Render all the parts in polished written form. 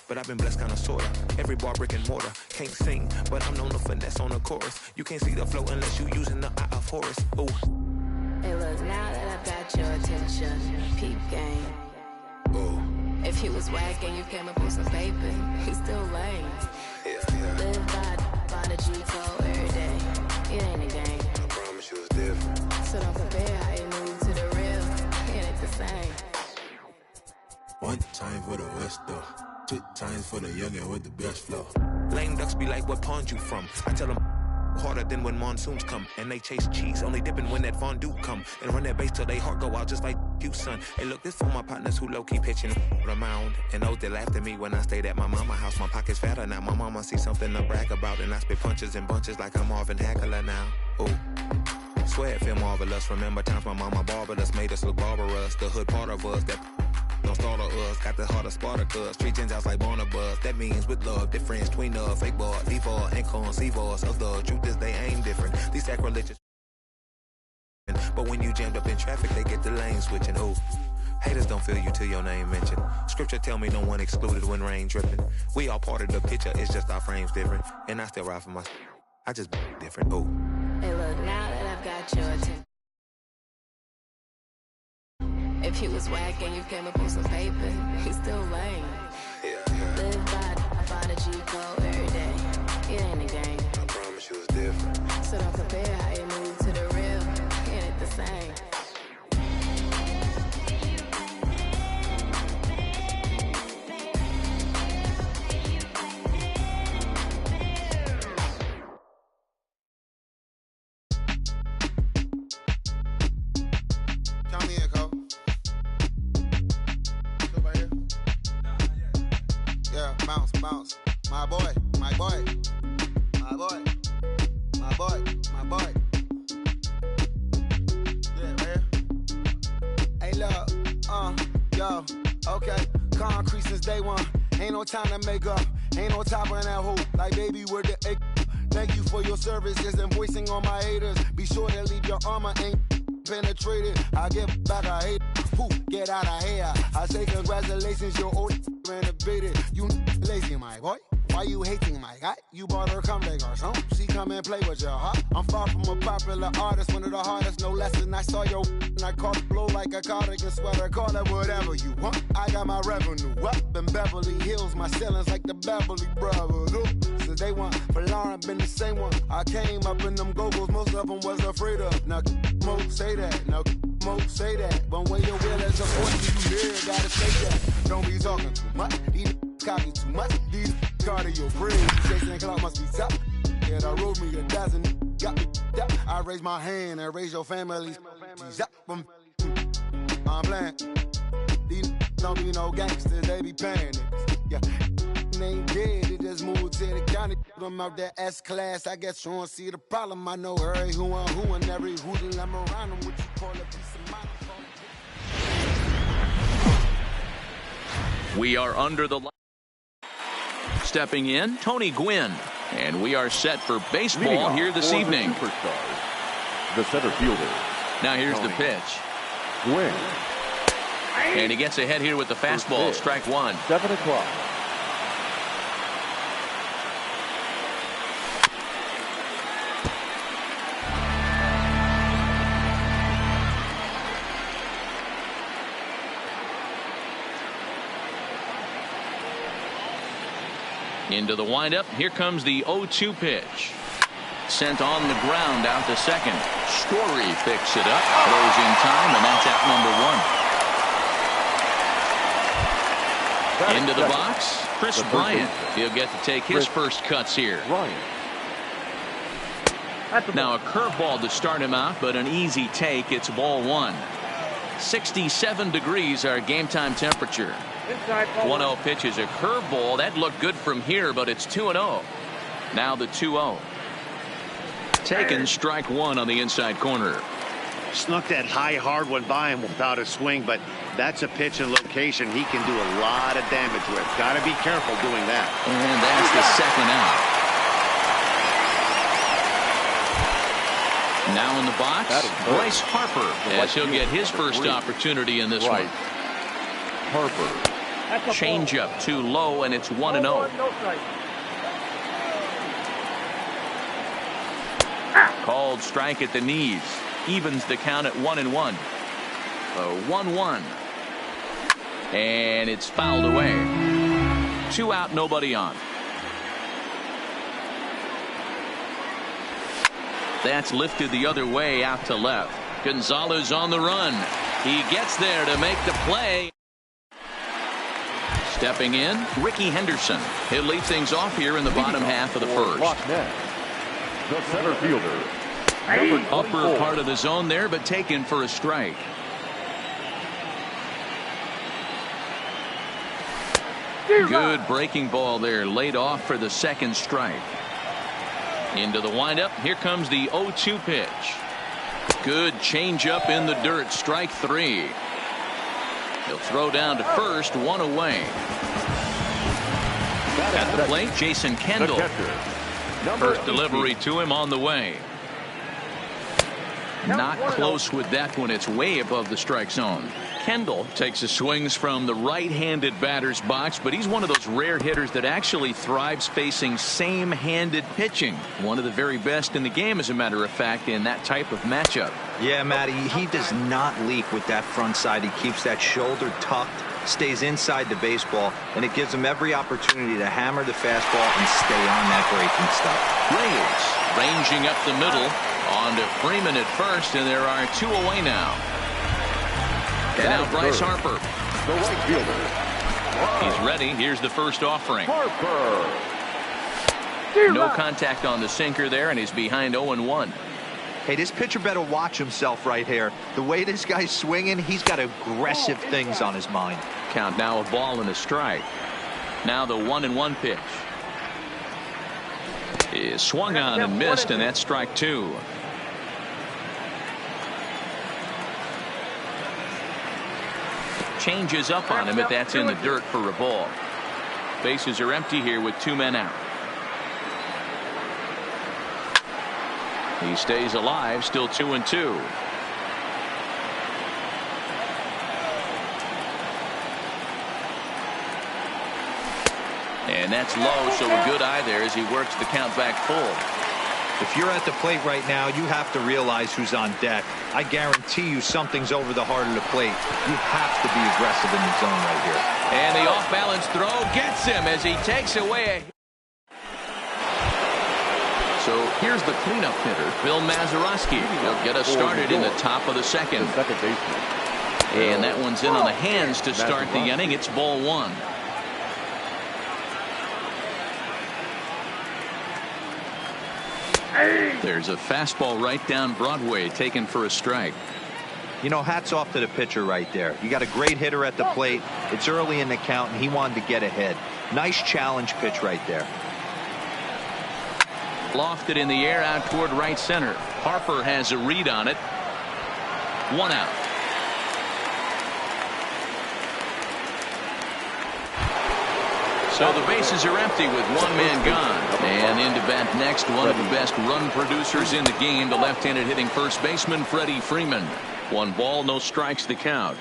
but I've been blessed kinda sorta. Every bar brick and mortar. Can't sing, but I'm known to finesse on the chorus. You can't see the flow unless you using the eye of Horus. Ooh. Hey look, now that I've got your attention, peep game. Ooh. If he was whack and you came up with some paper, he's still lame. Yeah. Live by the G-code every day. It ain't a game. I promise you it's different. So don't compare how you move to the real. It ain't the same. One time for the West though. 2 times for the youngin' with the best flow. Lame ducks be like, what pond you from? I tell them harder than when monsoons come. And they chase cheese, only dipping when that fondue come. And run that bass till they heart go out just like you, son. Hey, look, this for my partners who low-key pitching the mound. And those that laughed at me when I stayed at my mama house. My pocket's fatter now. My mama see something to brag about. And I spit punches and bunches like I'm Marvin Hagler now. Ooh. Swear it feel marvelous. Remember times my mama barbered us, made us look barbarous. The hood part of us that don't startle us. Got the heart of Spartacus. Street gens out like Barnabas. That means with love, difference between us. Fake ball, default, and conceive us. Of the truth is they ain't different. These sacrilegious. But when you jammed up in traffic, they get the lane switching. Ooh. Haters don't feel you till your name mentioned. Scripture tell me no one excluded when rain dripping. We all part of the picture, it's just our frames different. And I still ride for my I just different. Ooh. Hey look, now that I've got your attention. If he was whack and you came up with some paper, he's still lame. Yeah. Live by the G-code every day. It ain't a game. I promise you it's different. So don't compare how you move to the real. It ain't the same. Count me in, Cole. Yeah, bounce. My boy. Yeah, man. Hey, look, yo, okay. Concrete since day one. Ain't no time to make up. Ain't no top on that hoop. Like, baby, where the egg. Thank you for your services and voicing on my haters. Be sure to leave your armor ain't penetrated. I get back, I hate. Poof, get out of here. I say congratulations, your old renovated. You lazy, my boy. Why you hating, my guy? You bought her come back or something. She come and play with your heart. I'm far from a popular artist, one of the hardest, no less than I saw your and I caught it blow like a cardigan sweater. Call it whatever you want. I got my revenue up in Beverly Hills. My ceilings like the Beverly Brothers. Ooh. Since they want for Lauren, been the same one. I came up in them go-go's, most of them was afraid of. Now, Mo say that. Now, Mo say that. But when your will is supporting you here, gotta say that. Don't be talking too much. These copy too much. These cardio braids. Jason Clark must be tough. Yeah, I wrote me a dozen. Got me up. I raise my hand and raise your family. I'm playing. These don't be no gangsters, they be paying it. Yeah. They ain't dead, they just moved to the county. Them out there S-class, I guess you don't see the problem. I know her, who and every hoodoo I'm around them. What you call a piece of mind? We are under the light. Stepping in, Tony Gwynn. And we are set for baseball here this evening. Superstars, the center fielder. Now here's the pitch. Gwynn. And he gets ahead here with the fastball. Strike one. 7 o'clock. Into the windup. Here comes the 0-2 pitch. Sent on the ground out to second. Story picks it up. Throws in time, and that's out number 1. Into the box. Chris Bryant. He'll get to take his first cuts here. Now a curveball to start him out, but an easy take. It's ball 1. 67 degrees our game time temperature. 1-0 pitch is a curveball. That looked good from here, but it's 2-0. Now the 2-0. Taken strike one on the inside corner. Snuck that high hard one by him without a swing, but that's a pitch and location he can do a lot of damage with. Got to be careful doing that. And that's the second out. Now in the box, Bryce Harper, as he'll get his first opportunity in this one. Harper. Changeup too low, and it's 1-0. Called strike at the knees. Evens the count at 1-1. 1-1. And it's fouled away. 2 out, nobody on. That's lifted the other way out to left. Gonzalez on the run. He gets there to make the play. Stepping in, Ricky Henderson. He'll lead things off here in the bottom half of the first. The center fielder. Upper part of the zone there, but taken for a strike. Good breaking ball there, laid off for the second strike. Into the windup. Here comes the 0-2 pitch. Good changeup in the dirt. Strike 3. He'll throw down to first, 1 away. At the plate, Jason Kendall. First delivery to him on the way. Not close with that one. It's way above the strike zone. Kendall takes his swings from the right-handed batter's box, but he's one of those rare hitters that actually thrives facing same-handed pitching. One of the very best in the game, as a matter of fact, in that type of matchup. Yeah, Matty, he does not leak with that front side. He keeps that shoulder tucked, stays inside the baseball, and it gives him every opportunity to hammer the fastball and stay on that breaking stuff. Reyes ranging up the middle. On to Freeman at first, and there are 2 away now. And now Bryce Harper. The right fielder. He's ready. Here's the first offering. Harper. No contact on the sinker there, and he's behind 0-1. Hey, this pitcher better watch himself right here. The way this guy's swinging, he's got aggressive things on his mind. Count now, a ball and a strike. Now the 1-1 pitch. Is swung on and missed, and that's strike 2. Changes up on him, but that's in the dirt for a ball. Bases are empty here with 2 men out. He stays alive, still 2-2. And that's low, so a good eye there as he works the count back full. If you're at the plate right now, you have to realize who's on deck. I guarantee you something's over the heart of the plate. You have to be aggressive in the zone right here. And the off-balance throw gets him as he takes away. So here's the cleanup hitter, Bill Mazeroski. He'll get us started in the top of the second. And that one's in on the hands to start the inning. It's ball 1. There's a fastball right down Broadway, taken for a strike. You know, hats off to the pitcher right there. You got a great hitter at the plate. It's early in the count, and he wanted to get ahead. Nice challenge pitch right there. Lofted in the air out toward right center. Harper has a read on it. 1 out. So the bases are empty with 1 man gone. And into bat next, one of the best run producers in the game, the left-handed hitting first baseman, Freddie Freeman. 1 ball, no strikes the count.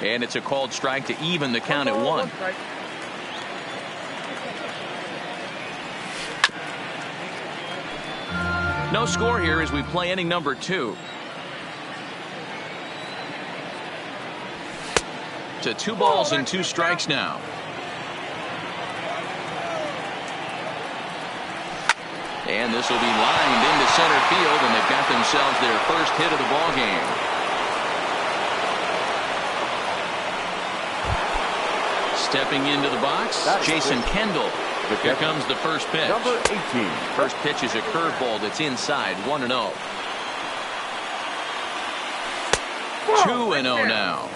And it's a called strike to even the count at 1. No score here as we play inning number 2. To 2 balls and 2 strikes now. And this will be lined into center field, and they've got themselves their first hit of the ball game. Stepping into the box, Jason Kendall. Here comes the first pitch. Number 18. First pitch is a curveball that's inside, 1-0. 2-0 now.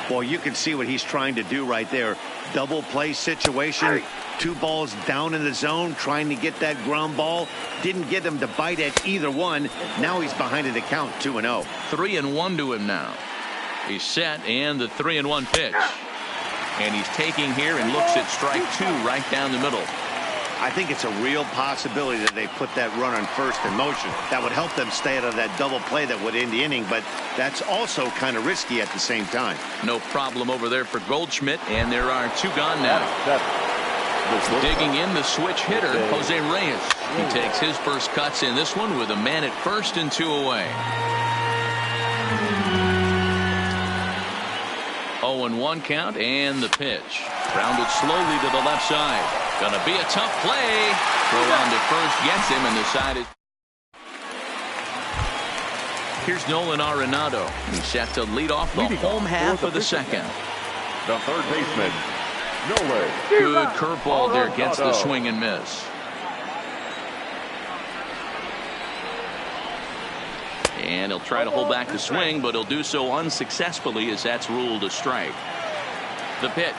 Well, you can see what he's trying to do right there. Double play situation. 2 balls down in the zone, trying to get that ground ball. Didn't get him to bite at either one. Now he's behind in the count, 2-0. 3-1 to him now. He's set, and the 3-1 pitch. And he's taking here and looks at strike 2 right down the middle. I think it's a real possibility that they put that run on first in motion. That would help them stay out of that double play that would end the inning, but that's also kind of risky at the same time. No problem over there for Goldschmidt, and there are 2 gone now. Digging in the switch hitter, Jose Reyes. He takes his first cuts in this one with a man at first and 2 away. 0-1 count, and the pitch. Grounded slowly to the left side. Gonna be a tough play. Throw on to first gets him, and the side is. Here's Nolan Arenado. He's set to lead off the home half of the second. The third baseman, Nolan. Good curveball there, gets the swing and miss. And he'll try to hold back the swing, but he'll do so unsuccessfully as that's ruled a strike. The pitch.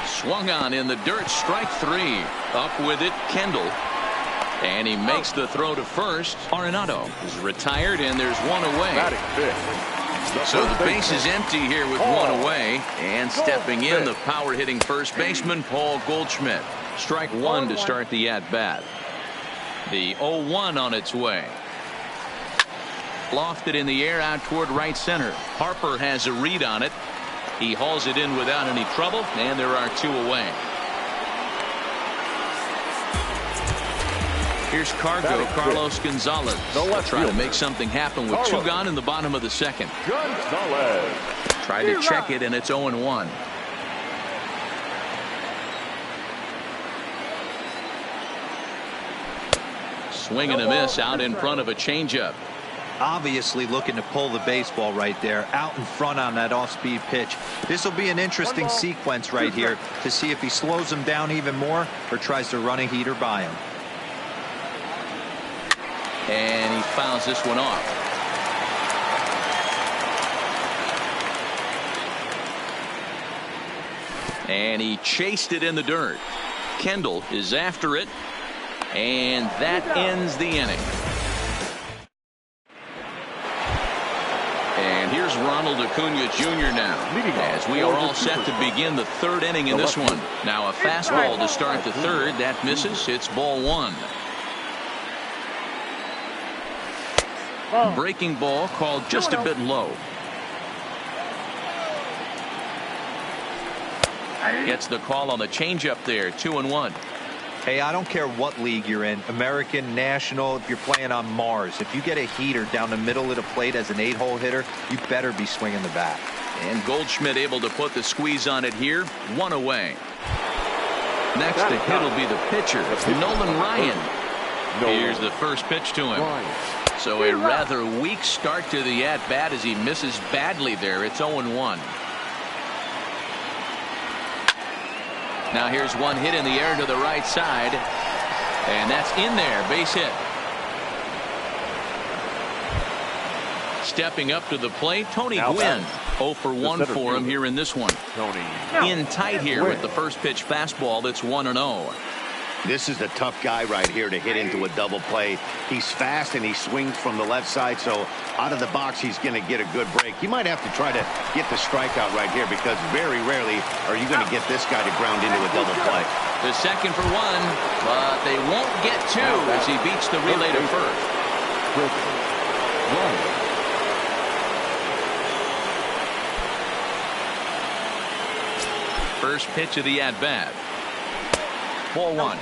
Swung on in the dirt, strike 3. Up with it, Kendall. And he makes the throw to first. Arenado is retired, and there's 1 away. So the base is empty here with 1 away. And stepping in, the power-hitting first baseman, Paul Goldschmidt. Strike 1 to start the at-bat. The 0-1 on its way. Lofted in the air out toward right center. Harper has a read on it. He hauls it in without any trouble, and there are 2 away. Here's Carlos Gonzalez. Trying to make something happen with 2 gone in the bottom of the second. Gonzalez. Tried to check it, and it's 0-1. Swing and a miss out in front of a changeup. Obviously looking to pull the baseball right there out in front on that off-speed pitch. This will be an interesting sequence right here to see if he slows him down even more or tries to run a heater by him. And he fouls this one off. And he chased it in the dirt. Kendall is after it. And that ends the inning. And here's Ronald Acuna Jr. now, as we are all set to begin the 3rd inning in this one. Now a fastball to start the 3rd. That misses. It's ball 1. Breaking ball called just a bit low. Gets the call on the changeup there. 2-1. Hey, I don't care what league you're in, American, National, if you're playing on Mars. If you get a heater down the middle of the plate as an 8-hole hitter, you better be swinging the bat. And Goldschmidt able to put the squeeze on it here. 1 away. Next to hit will be the pitcher, Nolan Ryan. Here's the first pitch to him. So a rather weak start to the at-bat as he misses badly there. It's 0-1. Now here's one hit in the air to the right side. And that's in there. Base hit. Stepping up to the plate, Tony Gwynn. 0 for 1 for him here in this one. In tight here with the first pitch fastball. That's 1-0. This is a tough guy right here to hit into a double play. He's fast and he swings from the left side, so out of the box he's going to get a good break. You might have to try to get the strikeout right here because very rarely are you going to get this guy to ground into a double play. The second for 1, but they won't get 2 as he beats the relay to first. First pitch of the at-bat. Ball 1.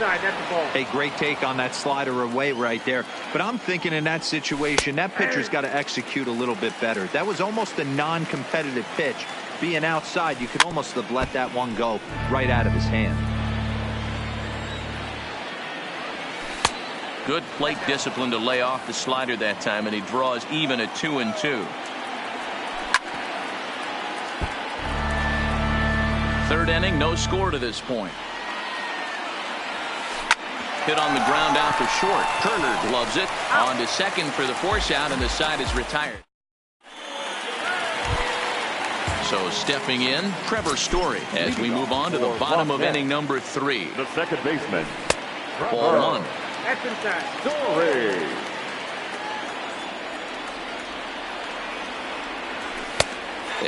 A great take on that slider away right there. But I'm thinking in that situation, that pitcher's got to execute a little bit better. That was almost a non-competitive pitch. Being outside, you could almost have let that one go right out of his hand. Good plate discipline to lay off the slider that time, and he draws even at 2-2. Third inning, no score to this point. Hit on the ground out for short. Turner gloves it. On to second for the force out, and the side is retired. So stepping in, Trevor Story as we move on to the bottom of inning number 3. The second baseman. Ball 1. Story.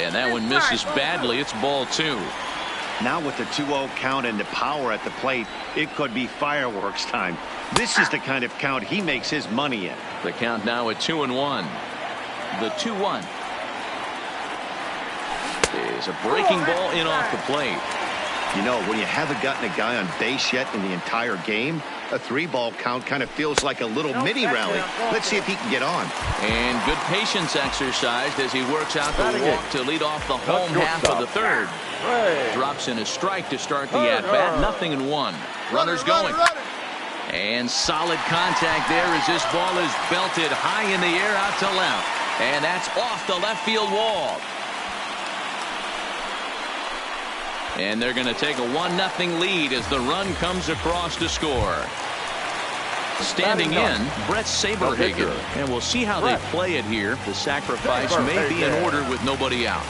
And that one misses badly. It's ball 2. Now with the 2-0 count and the power at the plate, it could be fireworks time. This is the kind of count he makes his money in. The count now at 2-1. The 2-1 is a breaking ball in off the plate. You know, when you haven't gotten a guy on base yet in the entire game, a 3-ball count kind of feels like a little mini rally. Let's see if he can get on. And good patience exercised as he works out the walk to lead off the home half of the third. Drops in a strike to start the at-bat. 0-1. Runners going. And solid contact there as this ball is belted high in the air out to left. And that's off the left field wall. And they're going to take a 1-0 lead as the run comes across to score. Standing in, Brett Saberhagen. And we'll see how they play it here. The sacrifice may be in order with nobody out.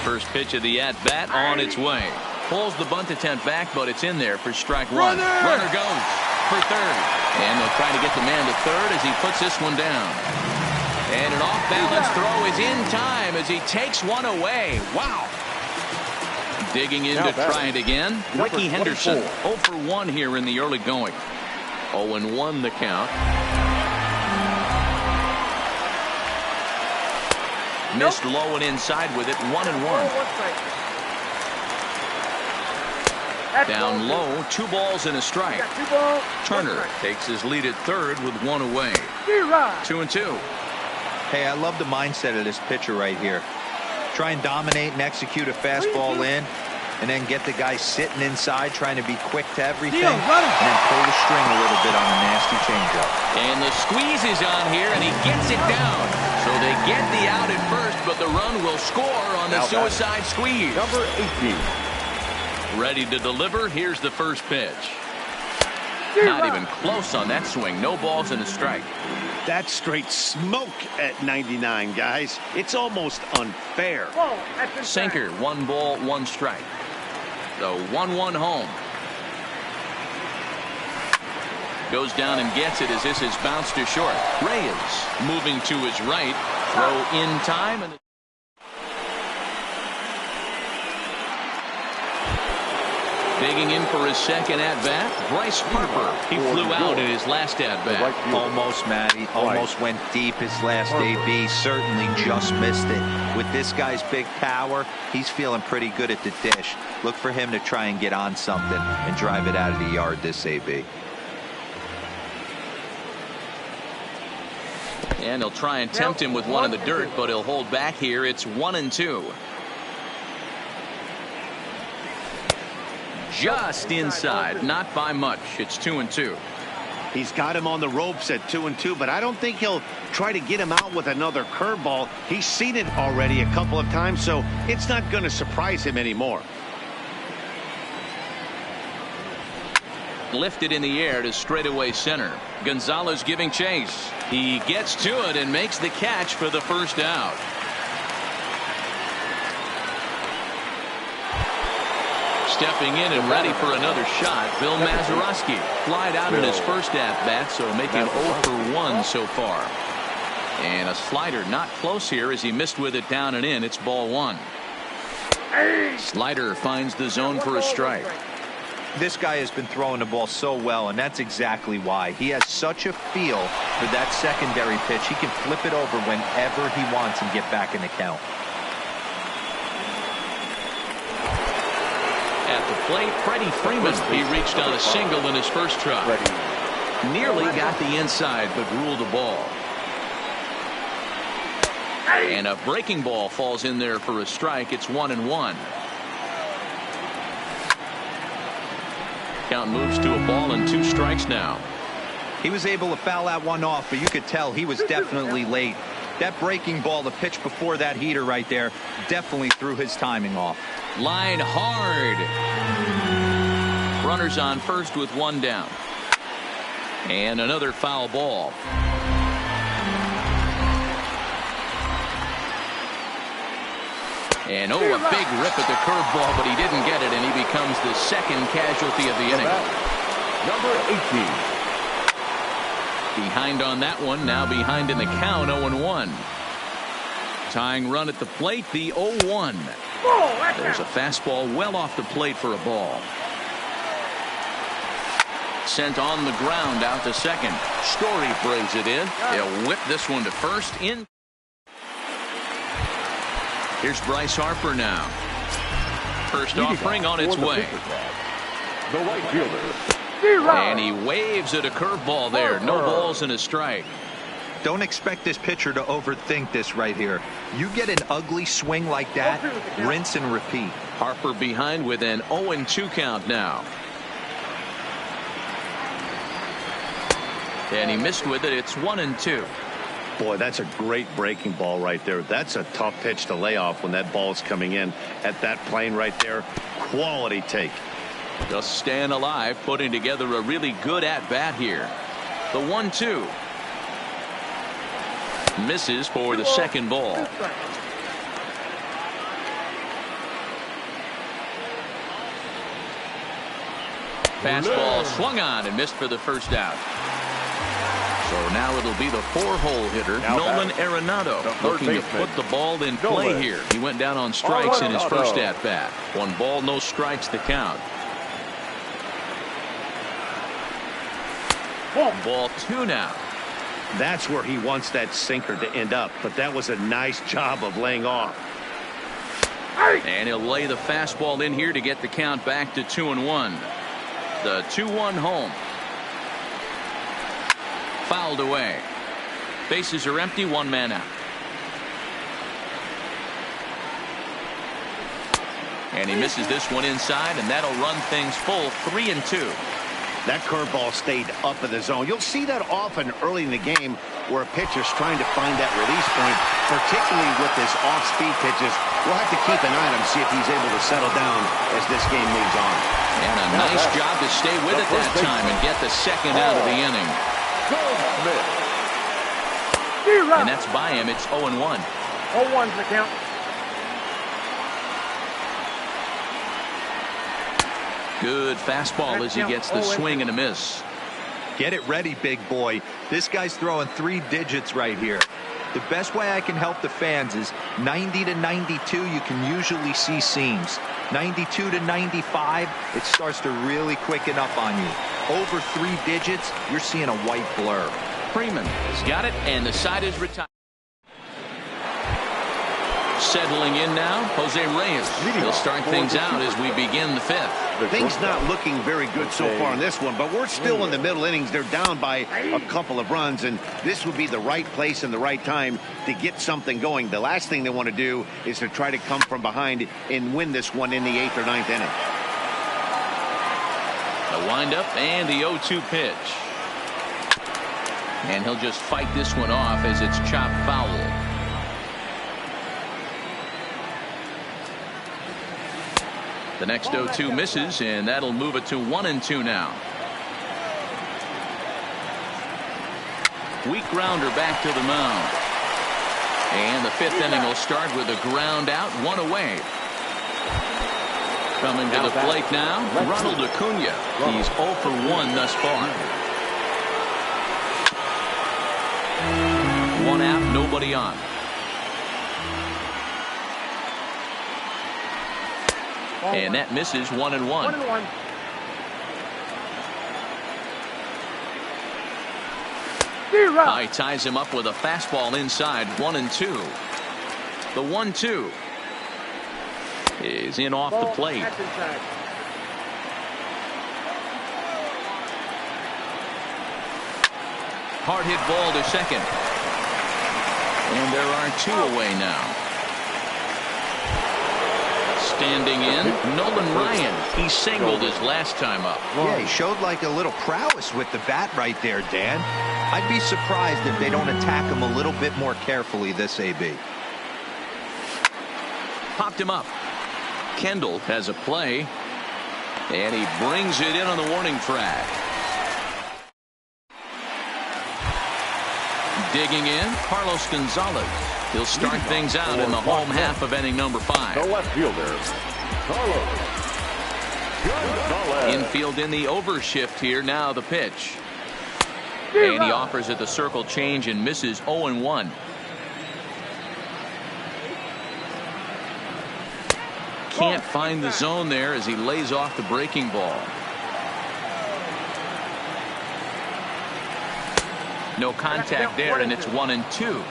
First pitch of the at-bat on its way. Pulls the bunt attempt back, but it's in there for strike one. Runner goes for third. And they'll try to get the man to third as he puts this one down. And an off-balance throw is in time as he takes one away. Wow. Digging in to try it again. Ricky Henderson, 0 for 1 here in the early going. 0-1 the count. Missed low and inside with it. 1-1. Down low, 2 balls and a strike. Turner takes his lead at third with 1 away. 2-2. Hey, I love the mindset of this pitcher right here. Try and dominate and execute a fastball in, and then get the guy sitting inside trying to be quick to everything, and then pull the string a little bit on a nasty changeup. And the squeeze is on here, and he gets it down. So they get the out at first, but the run will score on the suicide squeeze. Number 18. Ready to deliver. Here's the first pitch. Not even close on that swing. No balls and a strike. That's straight smoke at 99, guys. It's almost unfair. Sinker, 1 ball, 1 strike. The 1-1 home. Goes down and gets it as this is bounced to short. Reyes moving to his right. Throw in time. And digging in for his second at-bat, Bryce Harper. He flew out in his last at-bat. Almost, Matty. Almost went deep his last AB. Certainly just missed it. With this guy's big power, he's feeling pretty good at the dish. Look for him to try and get on something and drive it out of the yard this AB. And he'll try and tempt him with one in the dirt, but he'll hold back here. It's 1-2. Just inside, not by much. It's 2-2. He's got him on the ropes at 2-2, but I don't think he'll try to get him out with another curveball. He's seen it already a couple of times, so it's not going to surprise him anymore. Lifted in the air to straightaway center. Gonzalez giving chase. He gets to it and makes the catch for the first out. Stepping in and ready for another shot, Bill Mazeroski. Flied out in his first at-bat, so making 0 for 1 so far. And a slider not close here as he missed with it down and in. It's ball 1. Slider finds the zone for a strike. This guy has been throwing the ball so well, and that's exactly why. He has such a feel for that secondary pitch. He can flip it over whenever he wants and get back in the count. At the plate, Freddie Freeman. He reached on a single in his first try. Nearly got the inside, but ruled the ball. And a breaking ball falls in there for a strike. It's 1-1. Count moves to a ball and 2 strikes now. He was able to foul that one off, but you could tell he was definitely late. That breaking ball, the pitch before that heater right there, definitely threw his timing off. Line hard. Runners on first with 1 down. And another foul ball. And a big rip at the curveball, but he didn't get it, and he becomes the second casualty of the inning. Number 18. Behind on that one, now behind in the count, 0-1. Tying run at the plate, the 0-1. There's a fastball well off the plate for a ball. Sent on the ground out to second. Story brings it in. He'll whip this one to first. In. Here's Bryce Harper now. First offering on its way. The right fielder. And he waves at a curveball there. No balls and a strike. Don't expect this pitcher to overthink this right here. You get an ugly swing like that, rinse and repeat. Harper behind with an 0-2 count now. And he missed with it. It's 1-2. Boy, that's a great breaking ball right there. That's a tough pitch to lay off when that ball's coming in at that plane right there. Quality take. Just staying alive, putting together a really good at-bat here. The 1-2. Misses for the second ball. Fastball swung on and missed for the first out. So now it'll be the 4-hole hitter, Nolan Arenado, looking to put the ball in play here. He went down on strikes in his first at-bat. 1 ball, no strikes to count. Ball 2 now. That's where he wants that sinker to end up, but that was a nice job of laying off. And he'll lay the fastball in here to get the count back to 2-1. The 2-1 home. Fouled away. Bases are empty, 1 man out. And he misses this one inside, and that'll run things full 3-2. That curveball stayed up in the zone. You'll see that often early in the game where a pitcher's trying to find that release point, particularly with his off-speed pitches. We'll have to keep an eye on him, see if he's able to settle down as this game moves on. And a nice job to stay with it that time and get the second out of the inning. And that's by him. It's 0-1. 0-1's the count. Good fastball as he gets the swing and a miss. Get it ready, big boy. This guy's throwing 3 digits right here. The best way I can help the fans is 90 to 92. You can usually see seams. 92 to 95, it starts to really quicken up on you. Over 3 digits, you're seeing a white blur. Freeman has got it, and the side is retired. Settling in now, Jose Reyes. He'll start things out as we begin the 5th. Things not looking very good so far in this one, but we're still in the middle innings. They're down by a couple of runs, and this would be the right place and the right time to get something going. The last thing they want to do is to try to come from behind and win this one in the 8th or 9th inning. The windup and the 0-2 pitch. And he'll just fight this one off as it's chopped foul. The next 0-2 misses, and that'll move it to 1-2 now. Weak grounder back to the mound. And the 5th inning will start with a ground out, 1 away. Coming to the plate now, Ronald Acuna. He's 0 for 1 thus far. 1 out, nobody on. And that misses 1-1. 1-1. He ties him up with a fastball inside. 1-2. The 1-2 is in off the plate. Hard hit ball to second. And there are 2 away now. Standing in, Nolan Ryan. He singled his last time up. Yeah, he showed like a little prowess with the bat right there, Dan. I'd be surprised if they don't attack him a little bit more carefully this AB. Popped him up. Kendall has a play. And he brings it in on the warning track. Digging in, Carlos Gonzalez. He'll start things out in the home half of inning number 5. The left fielder, Carlos Gonzalez. Infield in the overshift here. Now the pitch. And he offers it the circle change and misses 0-1. can't find the zone there as he lays off the breaking ball. No contact there, and it's 1-2.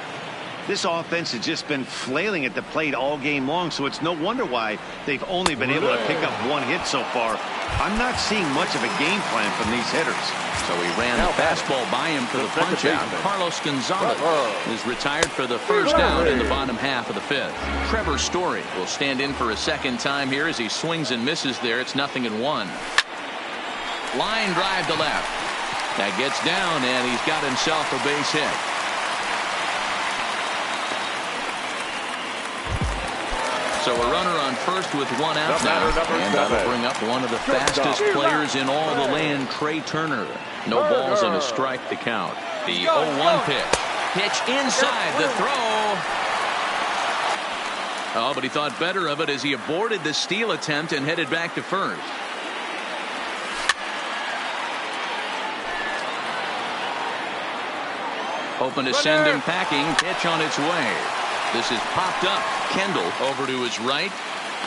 This offense has just been flailing at the plate all game long, so it's no wonder why they've only been able to pick up one hit so far. I'm not seeing much of a game plan from these hitters. So he ran the fastball by him for the punch out. Carlos Gonzalez is retired for the first out in the bottom half of the fifth. Trevor Story will stand in for a second time here as he swings and misses there. It's 0-1. Line drive to left. That gets down, and he's got himself a base hit. So a runner on first with one out now, and that'll bring up one of the fastest players in all the land, Trey Turner. No balls and a strike to count. The 0-1 pitch. Pitch inside the throw. Oh, but he thought better of it as he aborted the steal attempt and headed back to first. Hoping to send him packing. Pitch on its way. This is popped up. Kendall over to his right,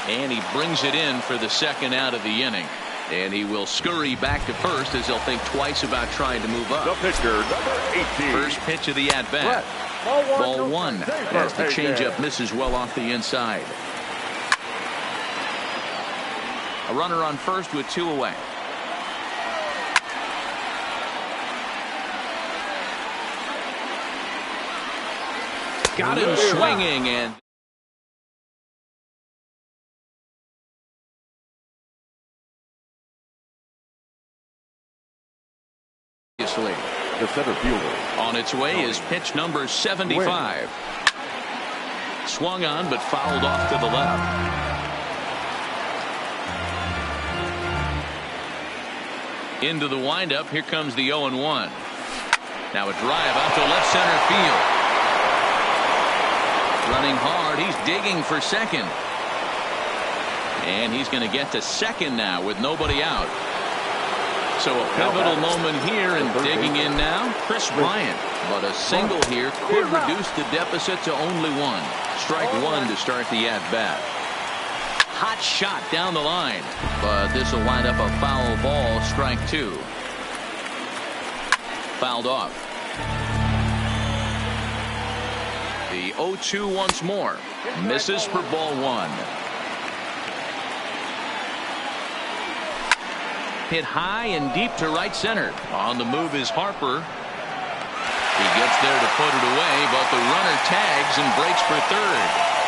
and he brings it in for the second out of the inning. And he will scurry back to first as he'll think twice about trying to move up. The pitcher, number 18. First pitch of the at-bat. Ball one as the changeup misses well off the inside. A runner on first with two away. Got him swinging, and the center fielder. On its way is pitch number 75. Swung on but fouled off to the left. Into the windup. Here comes the 0-1. Now a drive out to left center field. Running hard. He's digging for second. And he's going to get to second now with nobody out. So a pivotal moment here, and digging in now, Chris Bryant. But a single here could reduce the deficit to only one. Strike one to start the at-bat. Hot shot down the line. But this will wind up a foul ball. Strike two. Fouled off. The 0-2 once more. Misses for ball one. Hit high and deep to right center. On the move is Harper. He gets there to put it away, but the runner tags and breaks for third.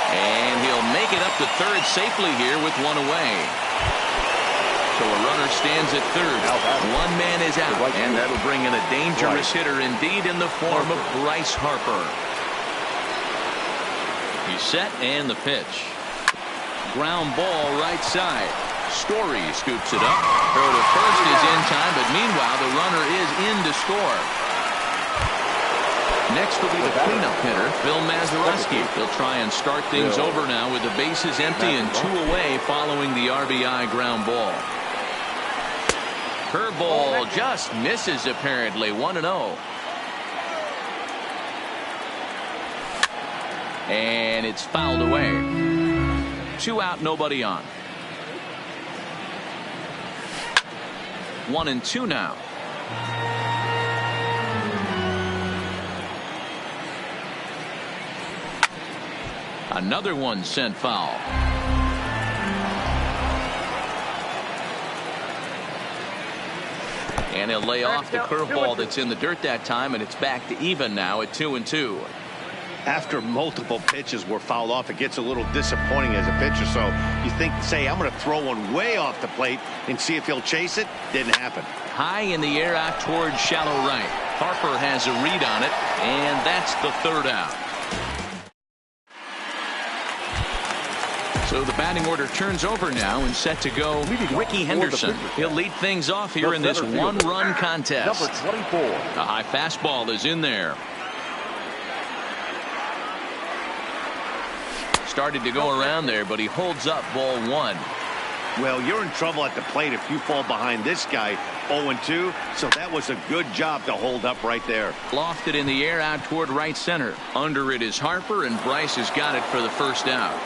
And he'll make it up to third safely here with one away. So a runner stands at third. One man is out, and that'll bring in a dangerous hitter indeed in the form of Bryce Harper. He's set, and the pitch. Ground ball right side. Story scoops it up. Throw to first is in time, but meanwhile the runner is in to score. Next will be the cleanup hitter, Bill Mazeroski. He'll try and start things over now with the bases empty and two away following the RBI ground ball. Curveball just misses apparently. 1-0. And it's fouled away. 2 out, nobody on. 1-2 now. Another one sent foul. And he'll lay off the curveball that's in the dirt that time, and it's back to even now at 2-2. After multiple pitches were fouled off, it gets a little disappointing as a pitcher. So you think, say, I'm going to throw one way off the plate and see if he'll chase it. Didn't happen. High in the air out towards shallow right. Harper has a read on it, and that's the third out. So the batting order turns over now and set to go Ricky Henderson. He'll lead things off here in this one-run contest. Number 24. A high fastball is in there. Started to go around there, but he holds up ball one. Well, you're in trouble at the plate if you fall behind this guy 0-2, so that was a good job to hold up right there. Lofted in the air out toward right center. Under it is Harper, and Bryce has got it for the first out.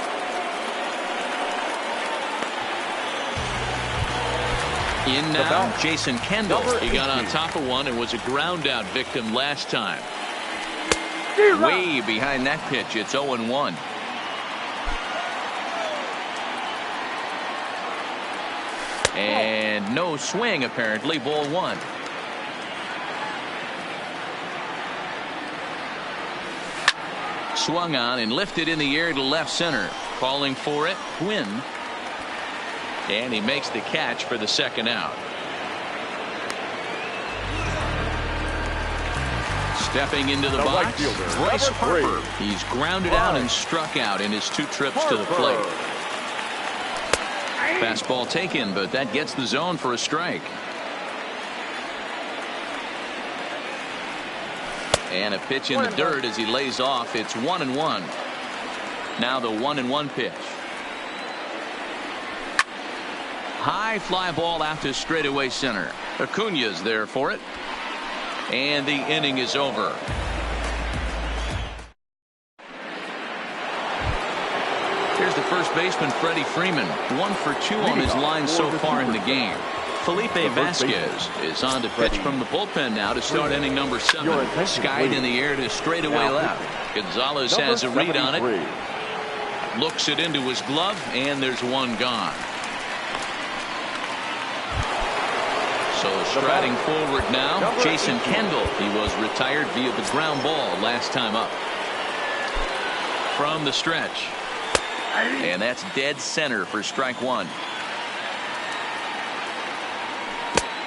In now, Jason Kendall. He got on top of one and was a ground out victim last time. Way behind that pitch. It's 0-1. And no swing, apparently. Ball one. Swung on and lifted in the air to left center. Calling for it, Quinn. And he makes the catch for the second out. Stepping into the box, Bryce Harper. He's grounded out and struck out in his 2 trips to the plate. Fastball taken, but that gets the zone for a strike. And a pitch in the dirt as he lays off. It's 1-1. Now the 1-1 pitch. High fly ball out to straightaway center. Acuna's there for it. And the inning is over. Here's the first baseman, Freddie Freeman. 1 for 2 on his line so far in the game. Felipe Vasquez is on to pitch from the bullpen now to start inning number 7. Skied in the air to straightaway left. Gonzalez has a read on it. Looks it into his glove, and there's one gone. So striding forward now, Jason Kendall. He was retired via the ground ball last time up. From the stretch. And that's dead center for strike 1.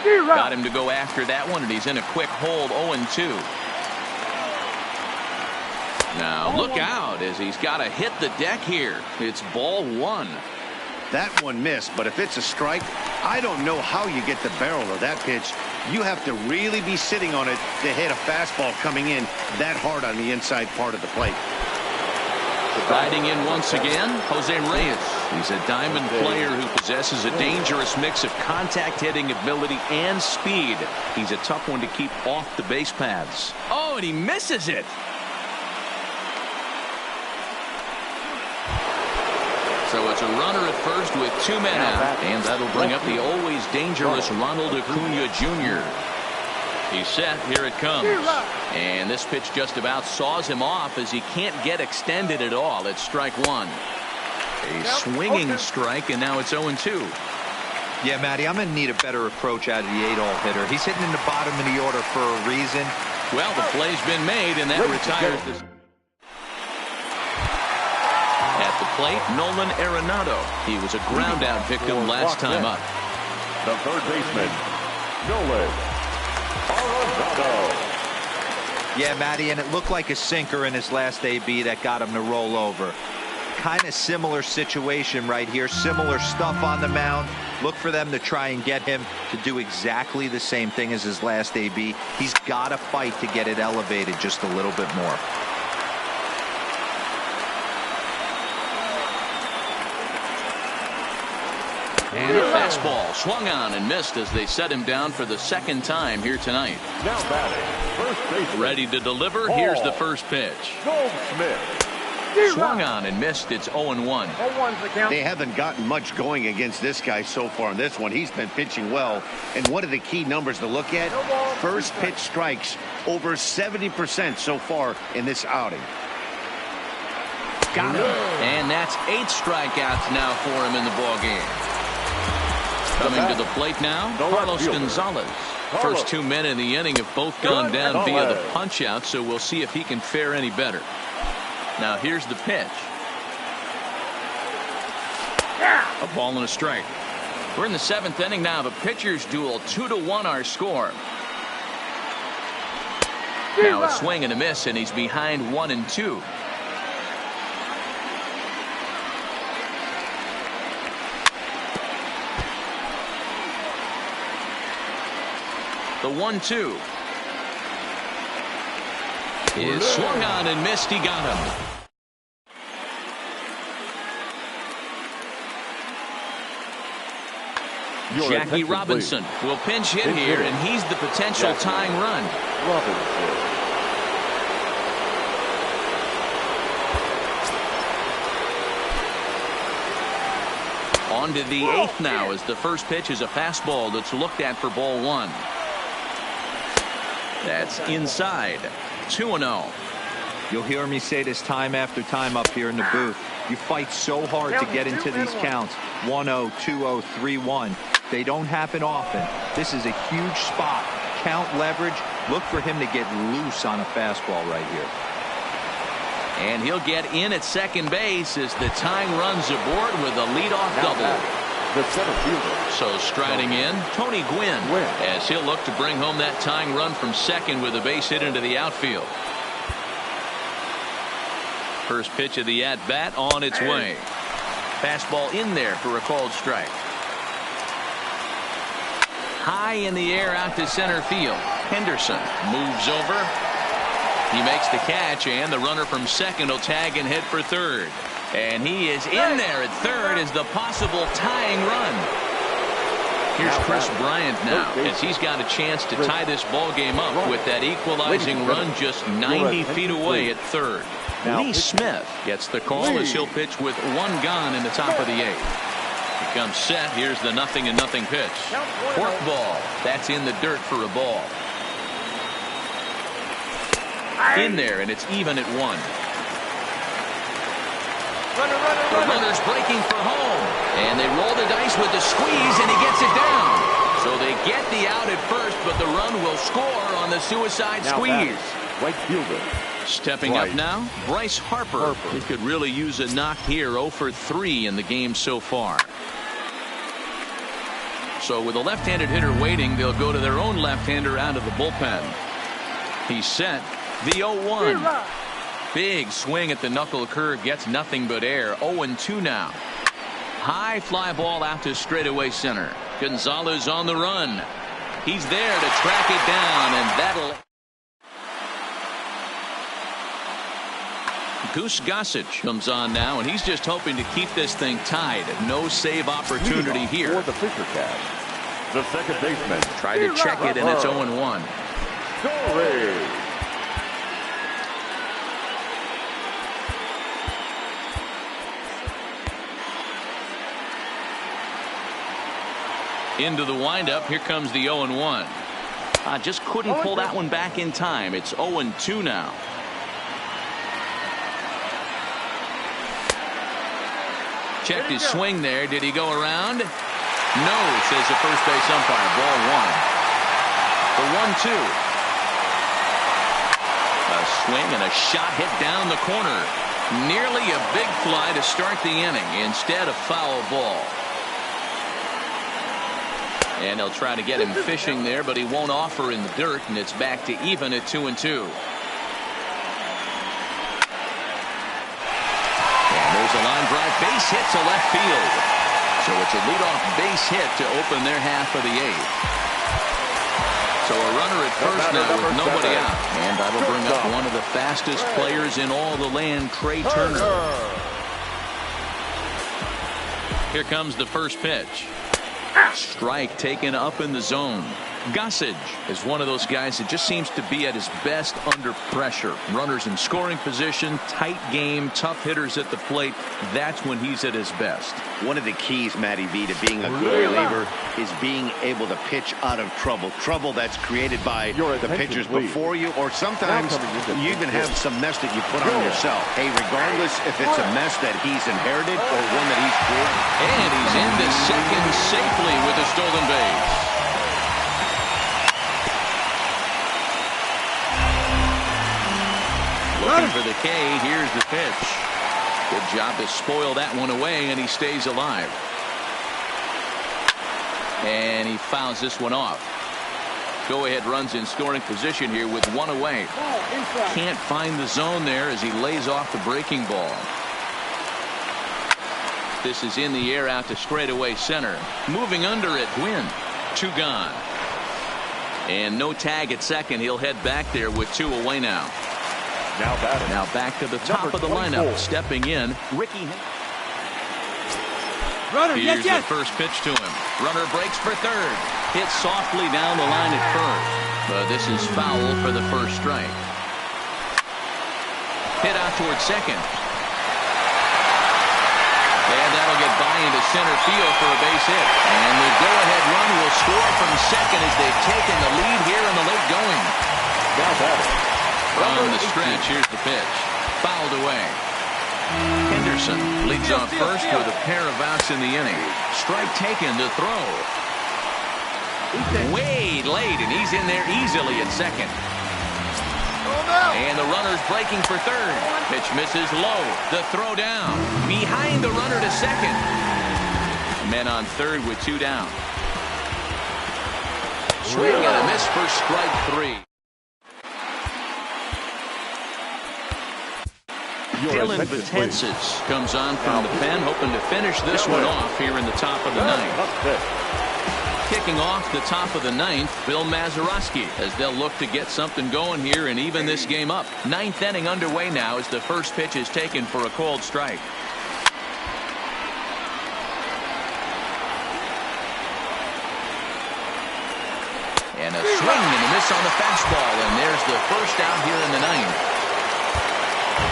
Got him to go after that one, and he's in a quick hold. 0-2. Now look out as he's got to hit the deck here. It's ball 1. That one missed, but if it's a strike, I don't know how you get the barrel of that pitch. You have to really be sitting on it to hit a fastball coming in that hard on the inside part of the plate. Riding in once again, Jose Reyes. He's a diamond player who possesses a dangerous mix of contact hitting ability and speed. He's a tough one to keep off the base paths. Oh, and he misses it. So it's a runner at first with 2 men out. And that'll bring up the always dangerous Ronald Acuna Jr. He's set. Here it comes. And this pitch just about saws him off as he can't get extended at all. It's strike 1. A swinging strike, and now it's 0-2. Yeah, Matty, I'm going to need a better approach out of the 8-hole hitter. He's hitting in the bottom of the order for a reason. Well, the play's been made, and that retires this. At the plate, Nolan Arenado. He was a ground-out victim last time up. The third baseman, Nolan Arenado. Yeah, Matty, and it looked like a sinker in his last AB that got him to roll over. Kind of similar situation right here. Similar stuff on the mound. Look for them to try and get him to do exactly the same thing as his last AB. He's got to fight to get it elevated just a little bit more. And a fastball swung on and missed as they set him down for the second time here tonight. Now batting, first baseman. Ready to deliver. Here's the first pitch. Goldschmidt. Swung on and missed. It's 0-1. They haven't gotten much going against this guy so far in this one. He's been pitching well. And one of the key numbers to look at, first pitch strikes over 70% so far in this outing. Got him. And that's 8 strikeouts now for him in the ballgame. Coming to the plate now, Carlos Gonzalez. First 2 men in the inning have both gone down via the punch out, so we'll see if he can fare any better. Now here's the pitch. A ball and a strike. We're in the 7th inning now of a pitcher's duel. 2-1 our score. Now a swing and a miss, and he's behind 1-2. The 1-2 is swung on and missed. He got him. Jackie Robinson will pinch hit here, and he's the potential tying run. On to the 8th now, as the first pitch is a fastball that's looked at for ball 1. That's inside. 2-0. You'll hear me say this time after time up here in the booth. You fight so hard to get into these counts. 1-0, 2-0, 3-1. They don't happen often. This is a huge spot. Count leverage. Look for him to get loose on a fastball right here. And he'll get in at second base as the tying runs aboard with a leadoff double. The center fielder. So striding in, Tony Gwynn, as he'll look to bring home that tying run from second with a base hit into the outfield. First pitch of the at-bat on its way. Fastball in there for a called strike. High in the air out to center field. Henderson moves over. He makes the catch, and the runner from second will tag and head for third. And he is in there at third as the possible tying run. Here's Chris Bryant now, as he's got a chance to tie this ball game up with that equalizing run just 90 feet away at third. Lee Smith gets the call as he'll pitch with 1 gone in the top of the 8th. He comes set. Here's the 0-0 pitch. Fourth ball. That's in the dirt for a ball. In there, and it's even at 1. The runner's breaking for home, and they roll the dice with the squeeze, and he gets it down. So they get the out at first, but the run will score on the suicide squeeze. Right fielder. Stepping up now, Bryce Harper. He could really use a knock here. 0 for 3 in the game so far. So with a left-handed hitter waiting, they'll go to their own left-hander out of the bullpen. He's set. The 0-1. Big swing at the knuckle curve, gets nothing but air. 0-2 now. High fly ball out to straightaway center. Gonzalez on the run. He's there to track it down, and that'll... Goose Gossage comes on now, and he's just hoping to keep this thing tied. No save opportunity here. For the Fisher Cats, the second baseman. Try to check it, and it's 0-1. Story. Into the windup. Here comes the 0-1. Just couldn't pull that one back in time. It's 0-2 now. Checked his swing there. Did he go around? No, says the first base umpire. Ball 1. The 1-2. A swing and a shot hit down the corner. Nearly a big fly to start the inning. Instead, a foul ball. And they'll try to get him fishing there, but he won't offer in the dirt, and it's back to even at 2-2. There's a line drive base hit to left field. So it's a leadoff base hit to open their half of the 8th. So a runner at first now with nobody out. And that'll bring up one of the fastest players in all the land, Trey Turner. Here comes the first pitch. Strike taken up in the zone. Gossage is one of those guys that just seems to be at his best under pressure. Runners in scoring position, tight game, tough hitters at the plate. That's when he's at his best. One of the keys, Matty V, to being a good reliever is being able to pitch out of trouble. Trouble that's created by the pitchers before you, or sometimes you even have some mess that you put on yourself. Hey, regardless if it's a mess that he's inherited or one that he's created. And he's into second safely with a stolen base. Looking for the K. Here's the pitch. Good job to spoil that one away, and he stays alive. And he fouls this one off. Go-ahead runs in scoring position here with 1 away. Can't find the zone there as he lays off the breaking ball. This is in the air out to straightaway center. Moving under it, Gwynn. 2 gone. And no tag at second. He'll head back there with 2 away now. Now back to the top of the lineup. Stepping in, Ricky. Here's the first pitch to him. Runner breaks for third. Hit softly down the line at first. But this is foul for the first strike. Hit out towards second. And that'll get by fly into center field for a base hit. And the go-ahead run will score from second as they've taken the lead here in the late going. Now batting. On the stretch, here's the pitch. Fouled away. Henderson leads off first with a pair of outs in the inning. Strike taken to throw. Way late, and he's in there easily at second. And the runner's breaking for third. Pitch misses low. The throw down. Behind the runner to second. Men on third with two down. Swing and a miss for strike three. Dylan Betances comes on from the pen, hoping to finish this one off here in the top of the ninth. Kicking off the top of the ninth, Bill Mazeroski, as they'll look to get something going here and even this game up. Ninth inning underway now as the first pitch is taken for a called strike. And a swing and a miss on the fastball, and there's the first out here in the ninth.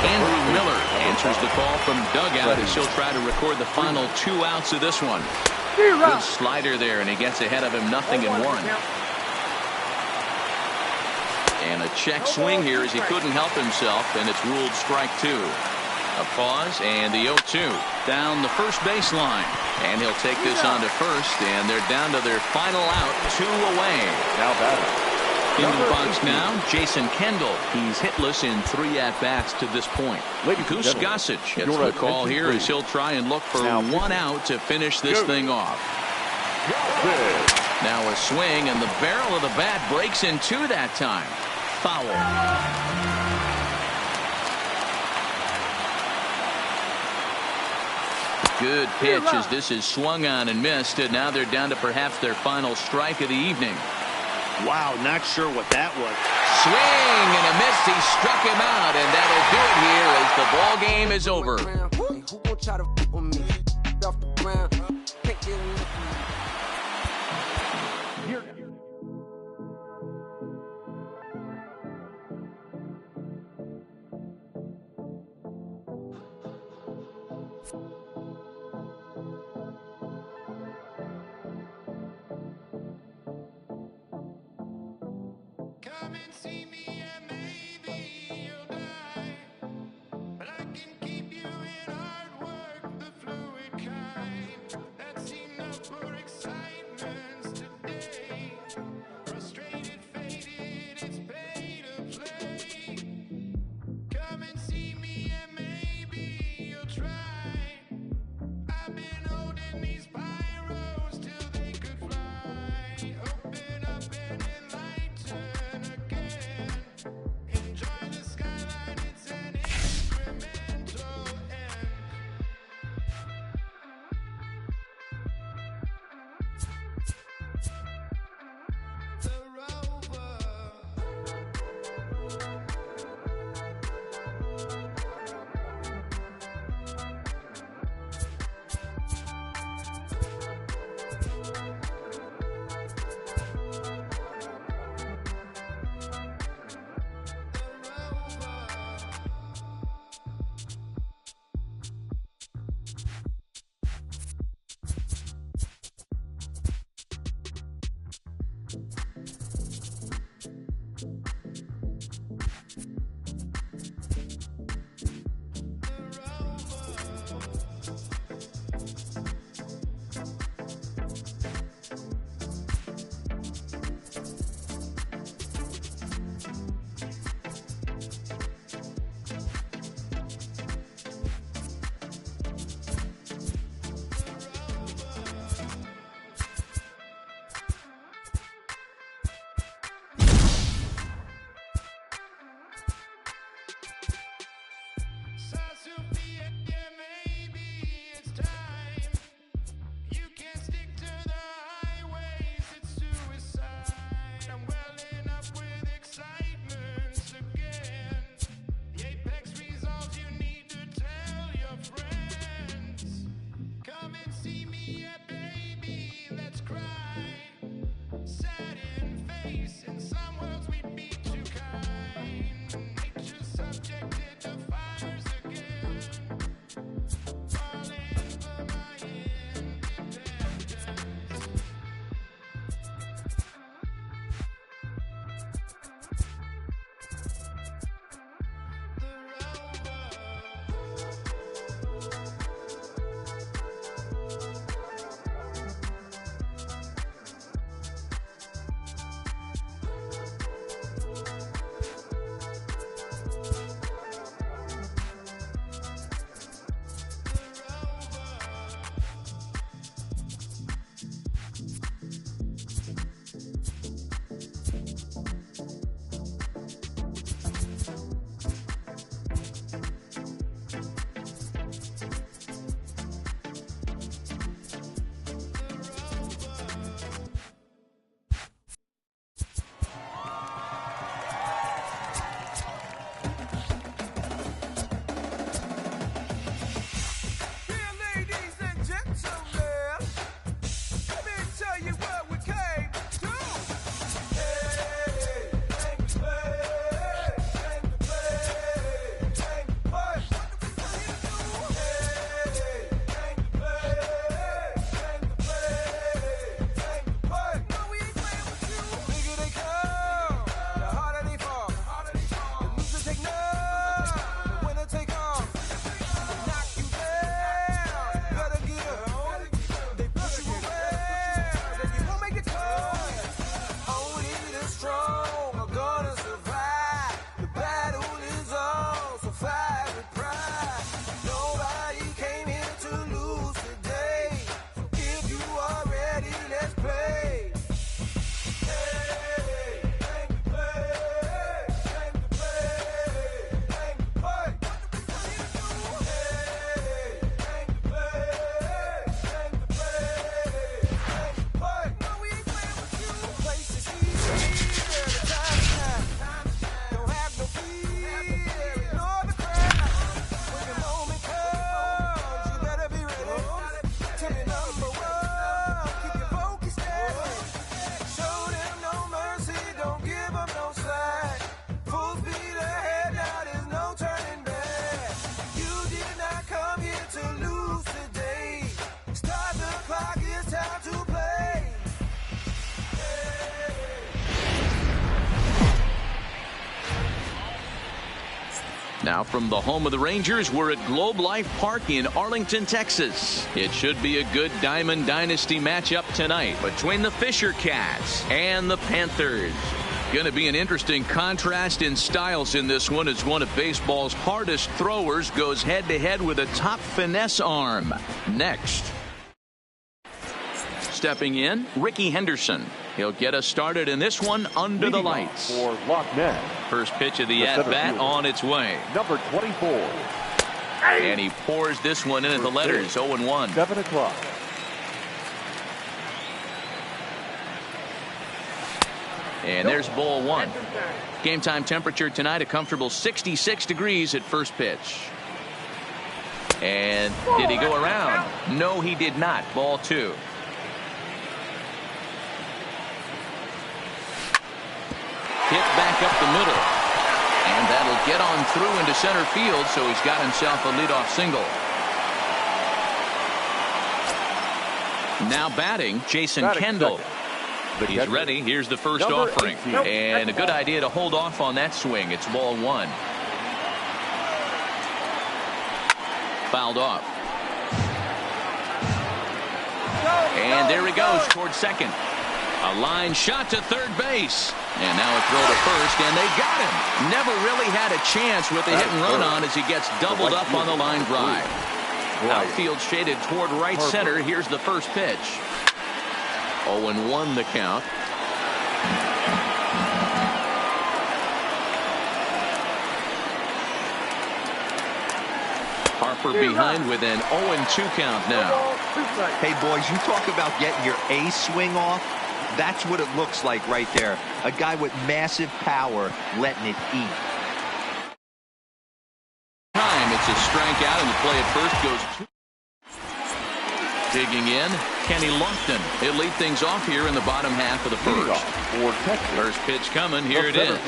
Andrew Miller answers the call from dugout as he'll try to record the final 2 outs of this one. Good slider there, and he gets ahead of him 0-1. And a check swing here as he couldn't help himself, and it's ruled strike 2. A pause, and the 0-2 down the first baseline. And he'll take this on to first, and they're down to their final out, 2 away. Now batting. Into the box now, Jason Kendall. He's hitless in 3 at-bats to this point. Goose Gossage gets the call here as he'll try and look for 1 out to finish this thing off. Now a swing, and the barrel of the bat breaks in 2 that time. Foul. Good pitch as this is swung on and missed, and now they're down to perhaps their final strike of the evening. Wow, not sure what that was. Swing and a miss. He struck him out, and that'll do it here as the ball game is over. Who gon' try to with me? Off the ground. Can't get enough Come and see me and maybe you'll die. But I can keep you in hard work, the fluid kind. That's enough for excitements today. Frustrated, faded, it's pay to play. Come and see me and maybe you'll try. Now from the home of the Rangers, we're at Globe Life Park in Arlington, Texas. It should be a good Diamond Dynasty matchup tonight between the Fisher Cats and the Panthers. Going to be an interesting contrast in styles in this one as one of baseball's hardest throwers goes head-to-head with a top finesse arm. Next. Stepping in, Ricky Henderson. He'll get us started in this one under the lights. For Lockman. First pitch of the at-bat on its way. Number 24. And he pours this one in at the letters, 0-1. 7 o'clock. And there's ball one. Game time temperature tonight, a comfortable 66 degrees at first pitch. And did he go around? No, he did not. Ball two. Hit back up the middle. And that'll get on through into center field, so he's got himself a leadoff single. Now batting, Jason Kendall. He's ready. Here's the first offering. And a good idea to hold off on that swing. It's ball one. Fouled off. And there he goes towards second. A line shot to third base. And now a throw to first, and they got him. Never really had a chance with the hit and run on as he gets doubled up on the line drive. Outfield shaded toward right center. Here's the first pitch. 0-1 the count. Harper behind with an 0-2 count now. Hey, boys, you talk about getting your A swing off. That's what it looks like right there. A guy with massive power letting it eat. It's a strikeout, and the play at first goes to. Digging in, Kenny Lofton. He'll lead things off here in the bottom half of the first. First pitch coming. Here it is.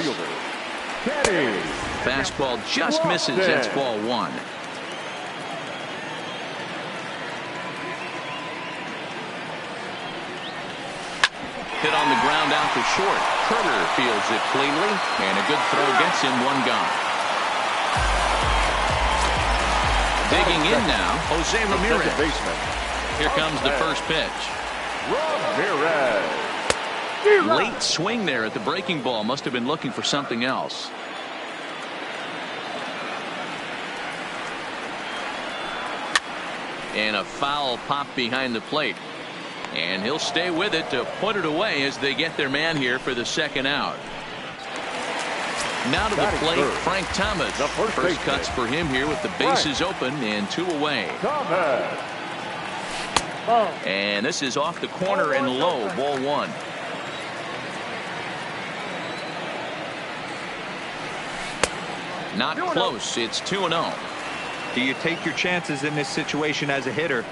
Fastball just misses. That's ball one. Hit on the ground out to short. Turner fields it cleanly, and a good throw gets him one gone. Digging in now, Jose Ramirez. Here comes the first pitch. Late swing there at the breaking ball. Must have been looking for something else. And a foul pop behind the plate. And he'll stay with it to put it away as they get their man here for the second out. Now to the plate, Frank Thomas. First cuts for him here with the bases open and two away. And this is off the corner and low, ball one. Not close. It's 2-0. Do you take your chances in this situation as a hitter,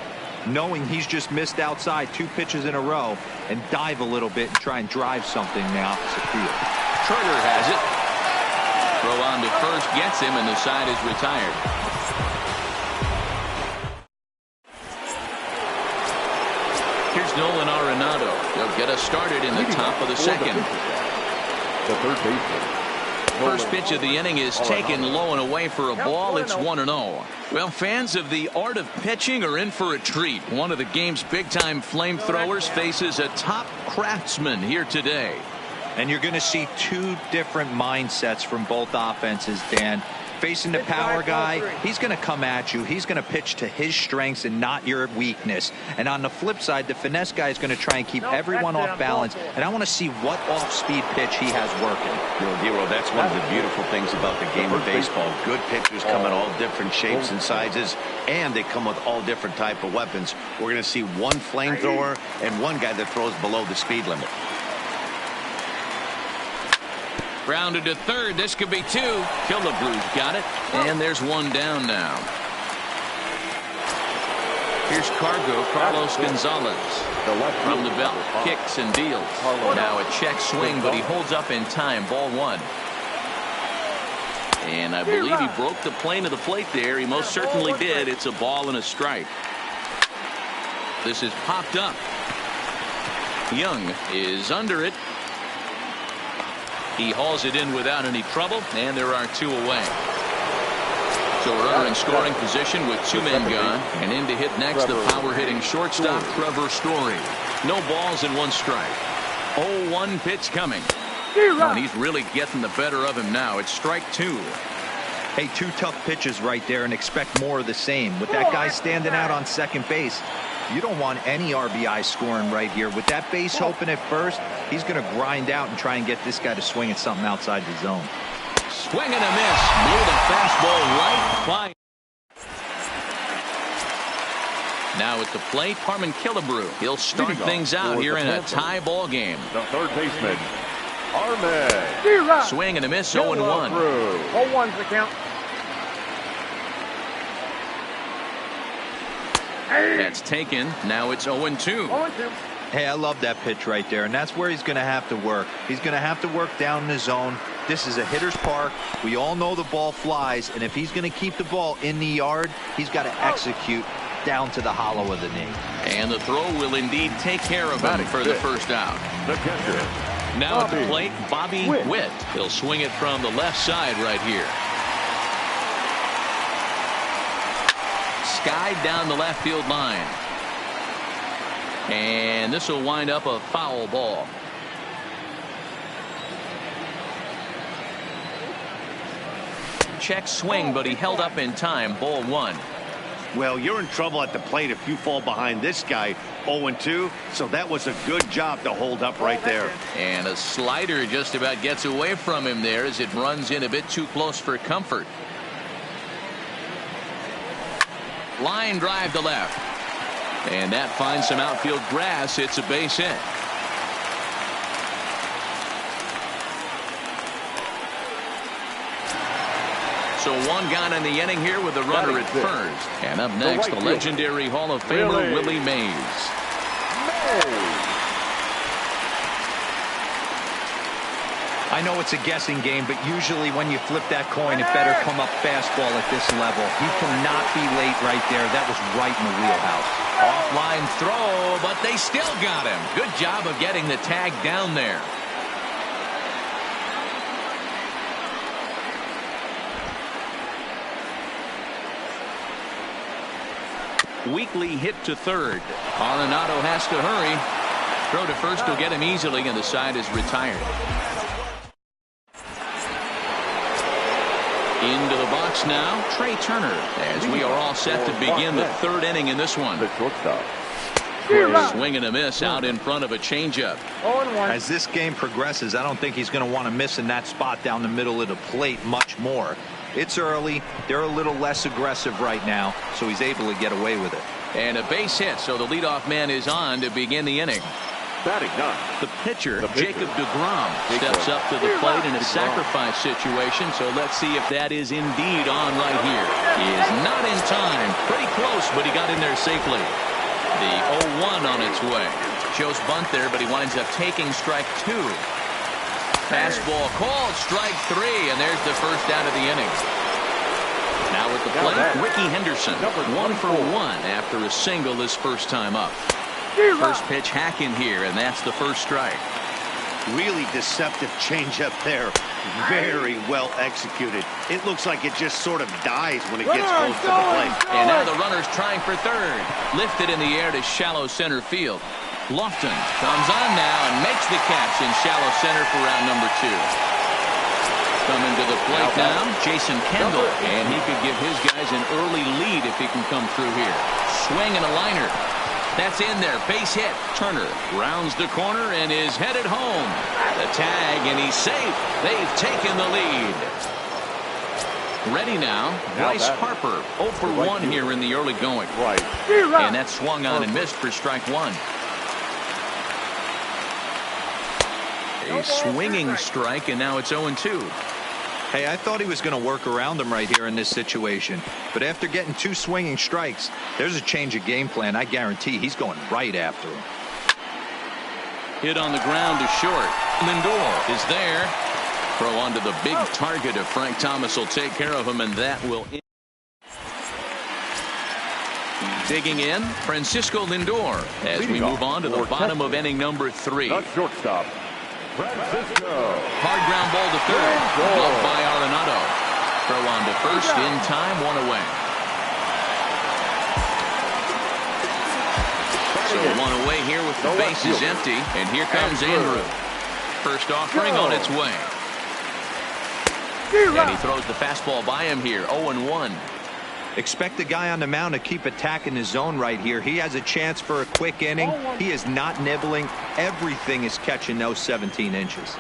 knowing he's just missed outside 2 pitches in a row, and dive a little bit and try and drive something now to field? Turner has it. Throw on to first gets him, and the side is retired. Here's Nolan Arenado. He'll get us started in the top of the second. The third baseman. First pitch of the inning is taken low and away for a ball. It's 1-0. Well, fans of the art of pitching are in for a treat. One of the game's big-time flamethrowers faces a top craftsman here today. And you're going to see 2 different mindsets from both offenses, Dan. Facing the power guy, he's going to come at you. He's going to pitch to his strengths and not your weakness. And on the flip side, the finesse guy is going to try and keep everyone off balance. And I want to see what off-speed pitch he has working. Hero, that's one of the beautiful things about the game of baseball. Good pitchers come in all different shapes and sizes, and they come with all different type of weapons. We're going to see one flamethrower and one guy that throws below the speed limit. Grounded to third. This could be 2. Killebrews got it. And there's one down now. Here's Carlos Gonzalez. From the belt. Kicks and deals. Now a check swing, but he holds up in time. Ball one. And I believe he broke the plane of the plate there. He most certainly did. It's a ball and a strike. This is popped up. Young is under it. He hauls it in without any trouble, and there are 2 away. So a runner in scoring position with 2 men gone. And in to hit next, the power-hitting shortstop, Trevor Story. No balls and 1 strike. 0-1 pitch coming. Oh, and he's really getting the better of him now. It's strike 2. Hey, 2 tough pitches right there, and expect more of the same. With that guy standing out on second base, you don't want any RBI scoring right here. With that base open at first, he's going to grind out and try and get this guy to swing at something outside the zone. Swing and a miss. Blew the fastball right by. Now at the plate, Harmon Killebrew. He'll start things out here in a tie ball game. The third baseman, Harmon. Swing and a miss, 0-1. 0-1's the count. That's taken. Now it's 0-2. 0-2. Hey, I love that pitch right there, and that's where he's going to have to work. He's going to have to work down in the zone. This is a hitter's park. We all know the ball flies, and if he's going to keep the ball in the yard, he's got to execute down to the hollow of the knee. And the throw will indeed take care of him for the first out. The catcher, now at the plate, Bobby Witt. He'll swing it from the left side right here. Skied down the left field line. And this will wind up a foul ball. Check swing, but he held up in time. Ball 1. Well, you're in trouble at the plate if you fall behind this guy. 0-2, so that was a good job to hold up right there. And a slider just about gets away from him there as it runs in a bit too close for comfort. Line drive to left. And that finds some outfield grass. It's a base hit. So 1 gone in the inning here with the runner at first. And up next, the legendary Hall of Famer Willie Mays. I know it's a guessing game, but usually when you flip that coin, it better come up fastball at this level. He cannot be late right there. That was right in the wheelhouse. Offline throw, but they still got him. Good job of getting the tag down there. Weekly hit to third. Arenado has to hurry. Throw to first will get him easily, and the side is retired. Into the box now, Trey Turner, as we are all set to begin the 3rd inning in this one. The shortstop. Swing and a miss out in front of a changeup. 0-1. As this game progresses, I don't think he's going to want to miss in that spot down the middle of the plate much more. It's early. They're a little less aggressive right now, so he's able to get away with it. And a base hit, so the leadoff man is on to begin the inning. Batting ninth. The pitcher, Jacob deGrom, steps up to the plate in a sacrifice situation, so let's see if that is indeed on right here. He is not in time. Pretty close, but he got in there safely. The 0-1 on its way. Shows bunt there, but he winds up taking strike 2. Fastball called, strike 3, and there's the first out of the inning. Now at the plate, Ricky Henderson, 1 for 1 after a single his first time up. First pitch hack in here, and that's the first strike. Really deceptive changeup there. Very well executed. It looks like it just sort of dies when it gets close to the plate. And now the runner's trying for third. Lifted in the air to shallow center field. Lofton comes on now and makes the catch in shallow center for round number 2. Coming to the plate now, Jason Kendall, and he could give his guys an early lead if he can come through here. Swing and a liner. That's in there. Base hit. Turner rounds the corner and is headed home. The tag, and he's safe. They've taken the lead. Ready now, Bryce Harper, 0 for 1 here in the early going. And that swung on and missed for strike 1. A swinging strike, and now it's 0-2. Hey, I thought he was going to work around him right here in this situation. But after getting 2 swinging strikes, there's a change of game plan. I guarantee he's going right after him. Hit on the ground to short. Lindor is there. Throw onto the big target of Frank Thomas will take care of him, and that will. Digging in, Francisco Lindor as we move on to the bottom of inning number 3. The shortstop, Francisco. Hard ground ball to third. Blocked by Arenado. Throw on to first in time, 1 away. So 1 away here with the bases empty, and here comes Andrew. First offering on its way. And he throws the fastball by him here, 0-1. Expect the guy on the mound to keep attacking his zone right here. He has a chance for a quick inning. He is not nibbling. Everything is catching those 17 inches.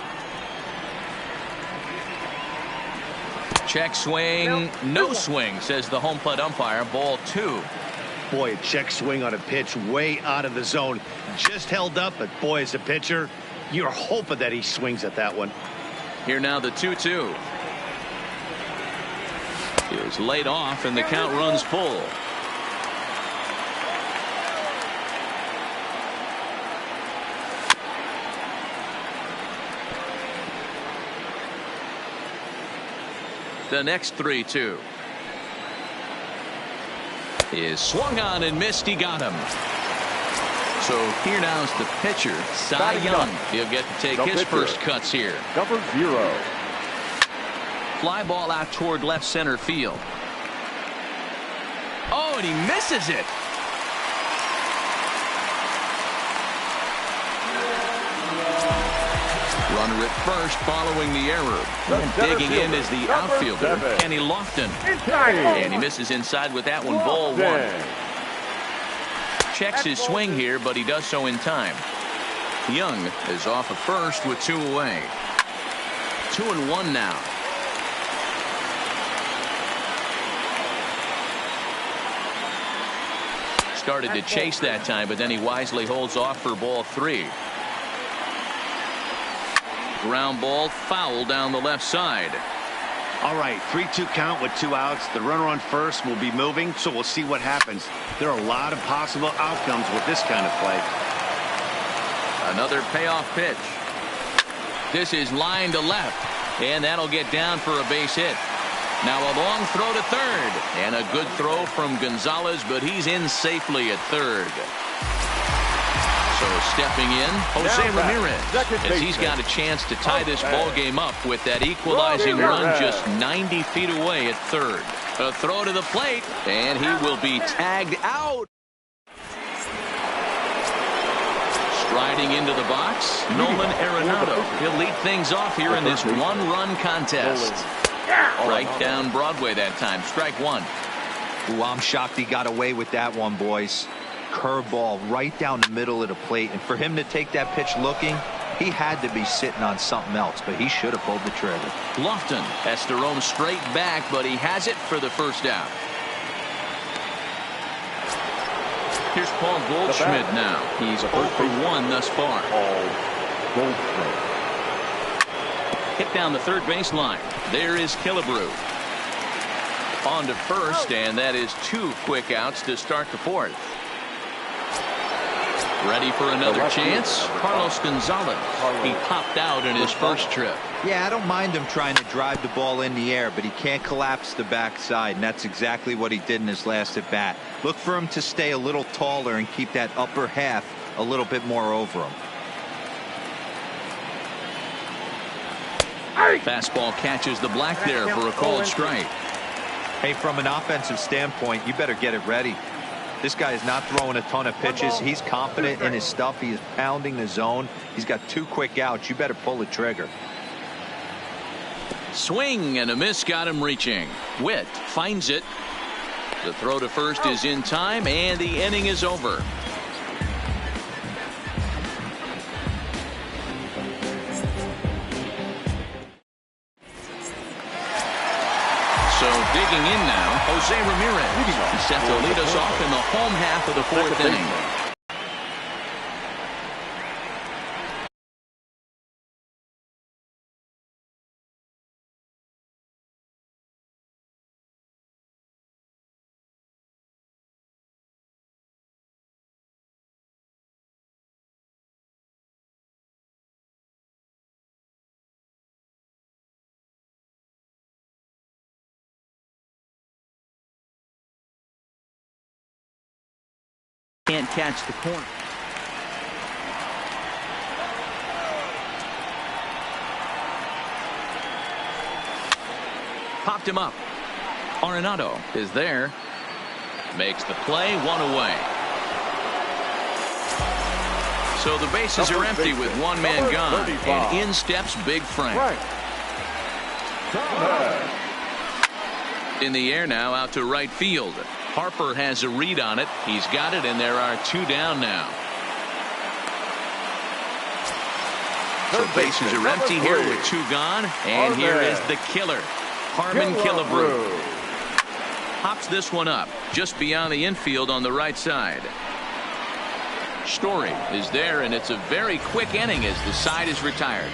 Check swing, no swing, says the home plate umpire. Ball 2. Boy, a check swing on a pitch way out of the zone. Just held up, but boy, as a pitcher, you're hoping that he swings at that one. Here now the 2-2. Is laid off, and the count runs full. The next 3-2 is swung on and missed. He got him. So here now's the pitcher, Cy Young. He'll get to take his first cuts here. Number 0. Fly ball out toward left center field. Oh, and he misses it. Runner at first following the error. And digging in is the outfielder, Kenny Lofton. And he misses inside with that one, ball 1. Checks his swing here, but he does so in time. Young is off of first with 2 away. 2-1 now. Started to chase that time, but then he wisely holds off for ball 3. Ground ball foul down the left side. All right, 3-2 count with 2 outs. The runner on first will be moving, so we'll see what happens. There are a lot of possible outcomes with this kind of play. Another payoff pitch. This is line to left, and that'll get down for a base hit. Now a long throw to third, and a good throw from Gonzalez, but he's in safely at third. So stepping in, Jose Ramirez, as he's got a chance to tie this ball game up with that equalizing run just 90 feet away at third. A throw to the plate, and he will be tagged out. Striding into the box, Nolan Arenado. He'll lead things off here in this 1-run contest. Right down Broadway that time. Strike 1. Ooh, I'm shocked he got away with that one, boys. Curveball right down the middle of the plate, and for him to take that pitch looking, he had to be sitting on something else, but he should have pulled the trigger. Lofton has to roam straight back, but he has it for the first out. Here's Paul Goldschmidt now. He's 0 for 1 thus far. Hit down the third baseline. There is Killebrew. On to first, and that is 2 quick outs to start the 4th. Ready for another chance? Carlos Gonzalez. He popped out in his first trip. Yeah, I don't mind him trying to drive the ball in the air, but he can't collapse the backside, and that's exactly what he did in his last at bat. Look for him to stay a little taller and keep that upper half a little bit more over him. Fastball catches the black there for a called strike. Hey, from an offensive standpoint, you better get it ready. This guy is not throwing a ton of pitches. He's confident in his stuff. He is pounding the zone. He's got 2 quick outs. You better pull the trigger. Swing and a miss got him reaching. Witt finds it. The throw to first is in time, and the inning is over. So digging in now, Jose Ramirez. He's set to lead us off in the home half of the 4th inning. Can't catch the corner. Popped him up. Arenado is there. Makes the play, 1 away. So the bases are empty with one man gone. And in steps Big Frank. In the air now, out to right field. Harper has a read on it. He's got it, and there are 2 down now. So bases are empty here with 2 gone. And here is the killer, Harmon Killebrew. Pops this one up just beyond the infield on the right side. Story is there, and it's a very quick inning as the side is retired.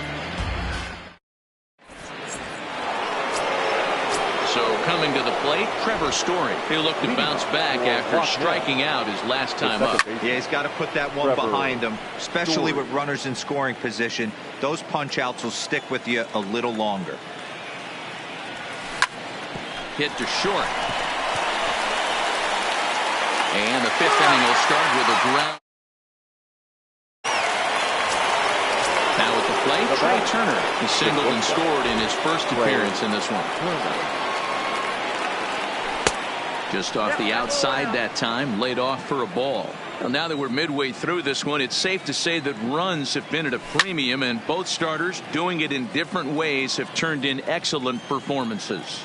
So coming to the plate, Trevor Story. He'll look to bounce back after striking out his last time up. Yeah, he's got to put that one behind him, especially with runners in scoring position. Those punch outs will stick with you a little longer. Hit to short. And the 5th inning will start with a ground. Now at the plate, Trey Turner. He singled and scored in his first appearance in this one. Just off the outside that time, laid off for a ball. Well, now that we're midway through this one, it's safe to say that runs have been at a premium, and both starters, doing it in different ways, have turned in excellent performances.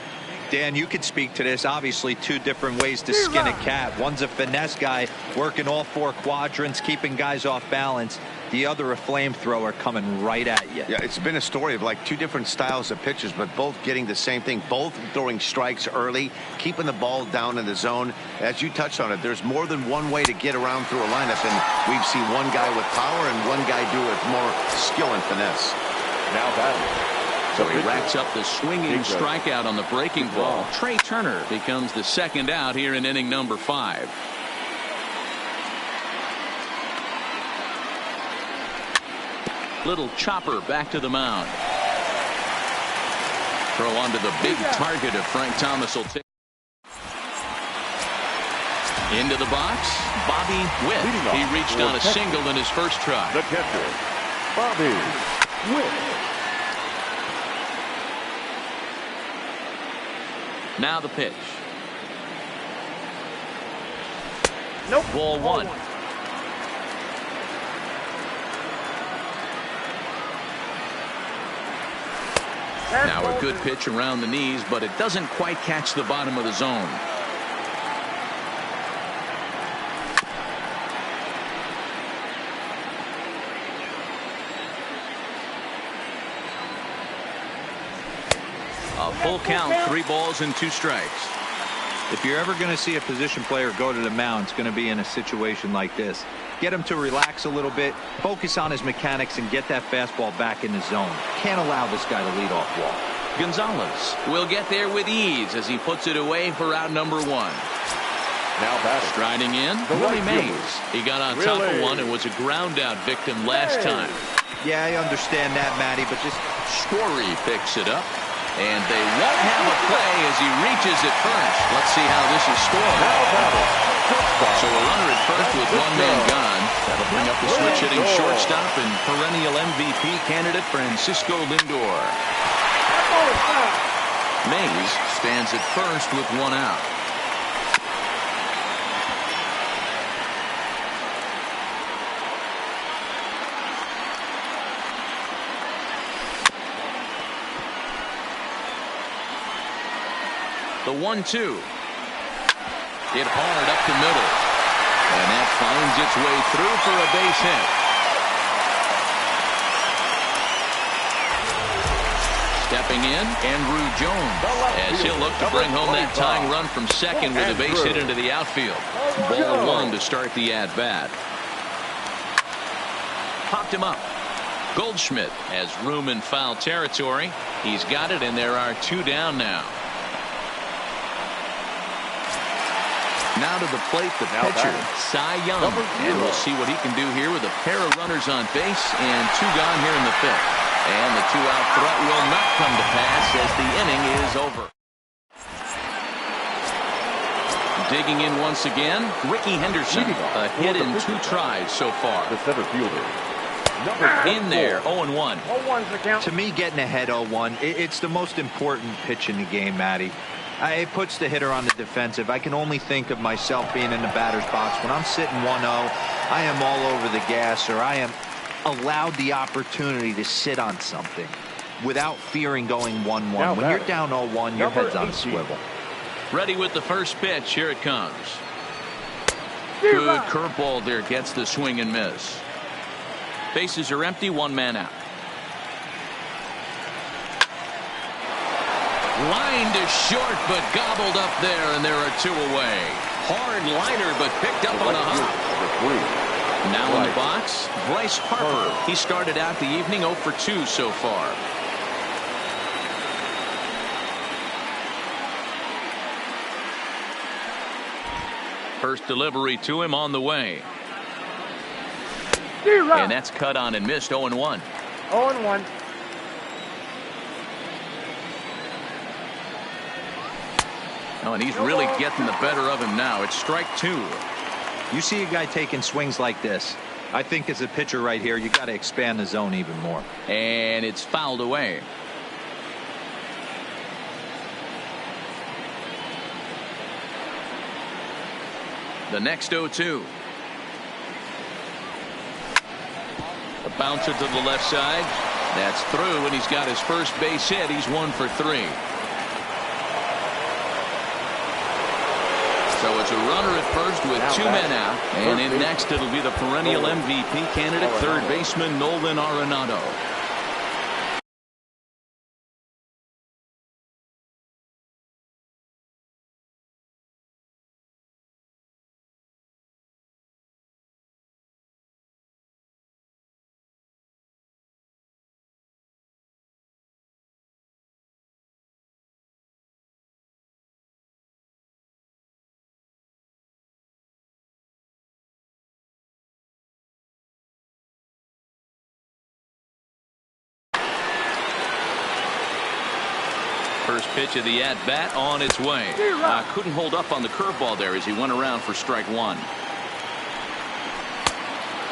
Dan, you could speak to this. Obviously, 2 different ways to skin a cat. One's a finesse guy working all 4 quadrants, keeping guys off balance. The other a flamethrower coming right at you. Yeah, it's been a story of like 2 different styles of pitchers, but both getting the same thing. Both throwing strikes early, keeping the ball down in the zone. As you touched on it, there's more than one way to get around through a lineup, and we've seen one guy with power and one guy do it with more skill and finesse. Now batting. So he racks up the swinging strikeout on the breaking ball. Trey Turner becomes the 2nd out here in inning number 5. Little chopper back to the mound. Throw onto the big target of Frank Thomas will take. Into the box, Bobby Witt. He reached on a single in his first try. The catcher, Bobby Witt. Now the pitch. Nope. Ball 1. Now a good pitch around the knees, but it doesn't quite catch the bottom of the zone. A full count, 3 balls and 2 strikes. If you're ever going to see a position player go to the mound, it's going to be in a situation like this. Get him to relax a little bit, focus on his mechanics, and get that fastball back in the zone. Can't allow this guy to lead off walk. Gonzalez will get there with ease as he puts it away for out number 1. Now batting. Striding in, Willie Mays. He got on top of one and was a ground out victim last time. Yeah, I understand that, Matty, but just Story picks it up. And they won't have a play as he reaches at first. Let's see how this is scored. So a runner at first with 1 man gone. That'll bring up the switch hitting shortstop and perennial MVP candidate Francisco Lindor. Mays stands at first with 1 out. The 1-2. Hit hard up the middle. And that finds its way through for a base hit. Stepping in, Andrew Jones, as he'll look to bring home that tying run from second with a base hit into the outfield. Ball 1 to start the at-bat. Popped him up. Goldschmidt has room in foul territory. He's got it, and there are 2 down now. Now to the plate, the pitcher, Cy Young. And we'll see what he can do here with a pair of runners on base and 2 gone here in the 5th. And the 2-out threat will not come to pass as the inning is over. Digging in once again, Ricky Henderson. A hit in 2 tries so far. The center fielder, In there, 0-1. 0-1's the count. To me, getting ahead 0-1, it's the most important pitch in the game, Matty. It puts the hitter on the defensive. I can only think of myself being in the batter's box. When I'm sitting 1-0, I am all over the gas, or I am allowed the opportunity to sit on something without fearing going 1-1. When you're down 0-1, your head's on a swivel. Ready with the first pitch. Here it comes. Good curveball there. Gets the swing and miss. Bases are empty. One man out. Line to short, but gobbled up there, and there are two away. Hard liner, but picked up on a hop. Now in the box, Bryce Harper. He started out the evening 0 for 2 so far. First delivery to him on the way. And that's cut on and missed. 0-1. 0-1. Oh, and he's really getting the better of him now. It's strike 2. You see a guy taking swings like this. I think as a pitcher right here, you got to expand the zone even more. And it's fouled away. The next 0-2. A bouncer to the left side. That's through, and he's got his first base hit. He's 1 for 3. So it's a runner at first with 2 men out. And in next, it'll be the perennial MVP candidate, third baseman Nolan Arenado. First pitch of the at-bat on its way. Couldn't hold up on the curveball there as he went around for strike 1.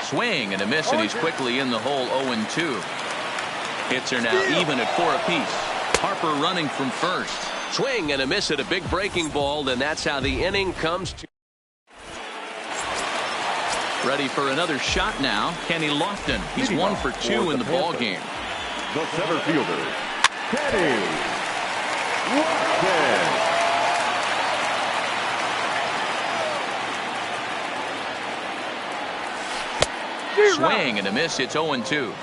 Swing and a miss, and he's quickly in the hole. 0-2. Hits are now even at 4 apiece. Harper running from first. Swing and a miss at a big breaking ball, and that's how the inning comes to. Ready for another shot now. Kenny Lofton. He's 1 for 2 in the ball game. The center fielder, Kenny Lofton. Swing and a miss. It's 0-2.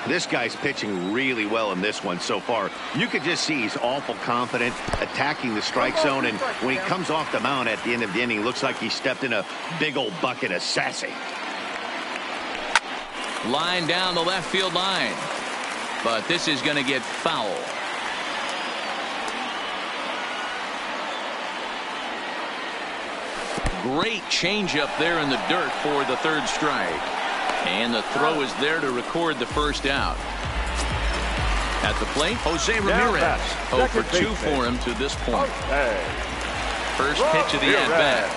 This guy's pitching really well in this one so far. You could just see he's awful confident, attacking the strike zone, and when he comes off the mound at the end of the inning, looks like he stepped in a big old bucket of sassy. Line down the left field line. But this is going to get foul. Great changeup there in the dirt for the third strike. And the throw is there to record the first out. At the plate, Jose Ramirez. 0 for 2 for him to this point. First pitch of the at-bat.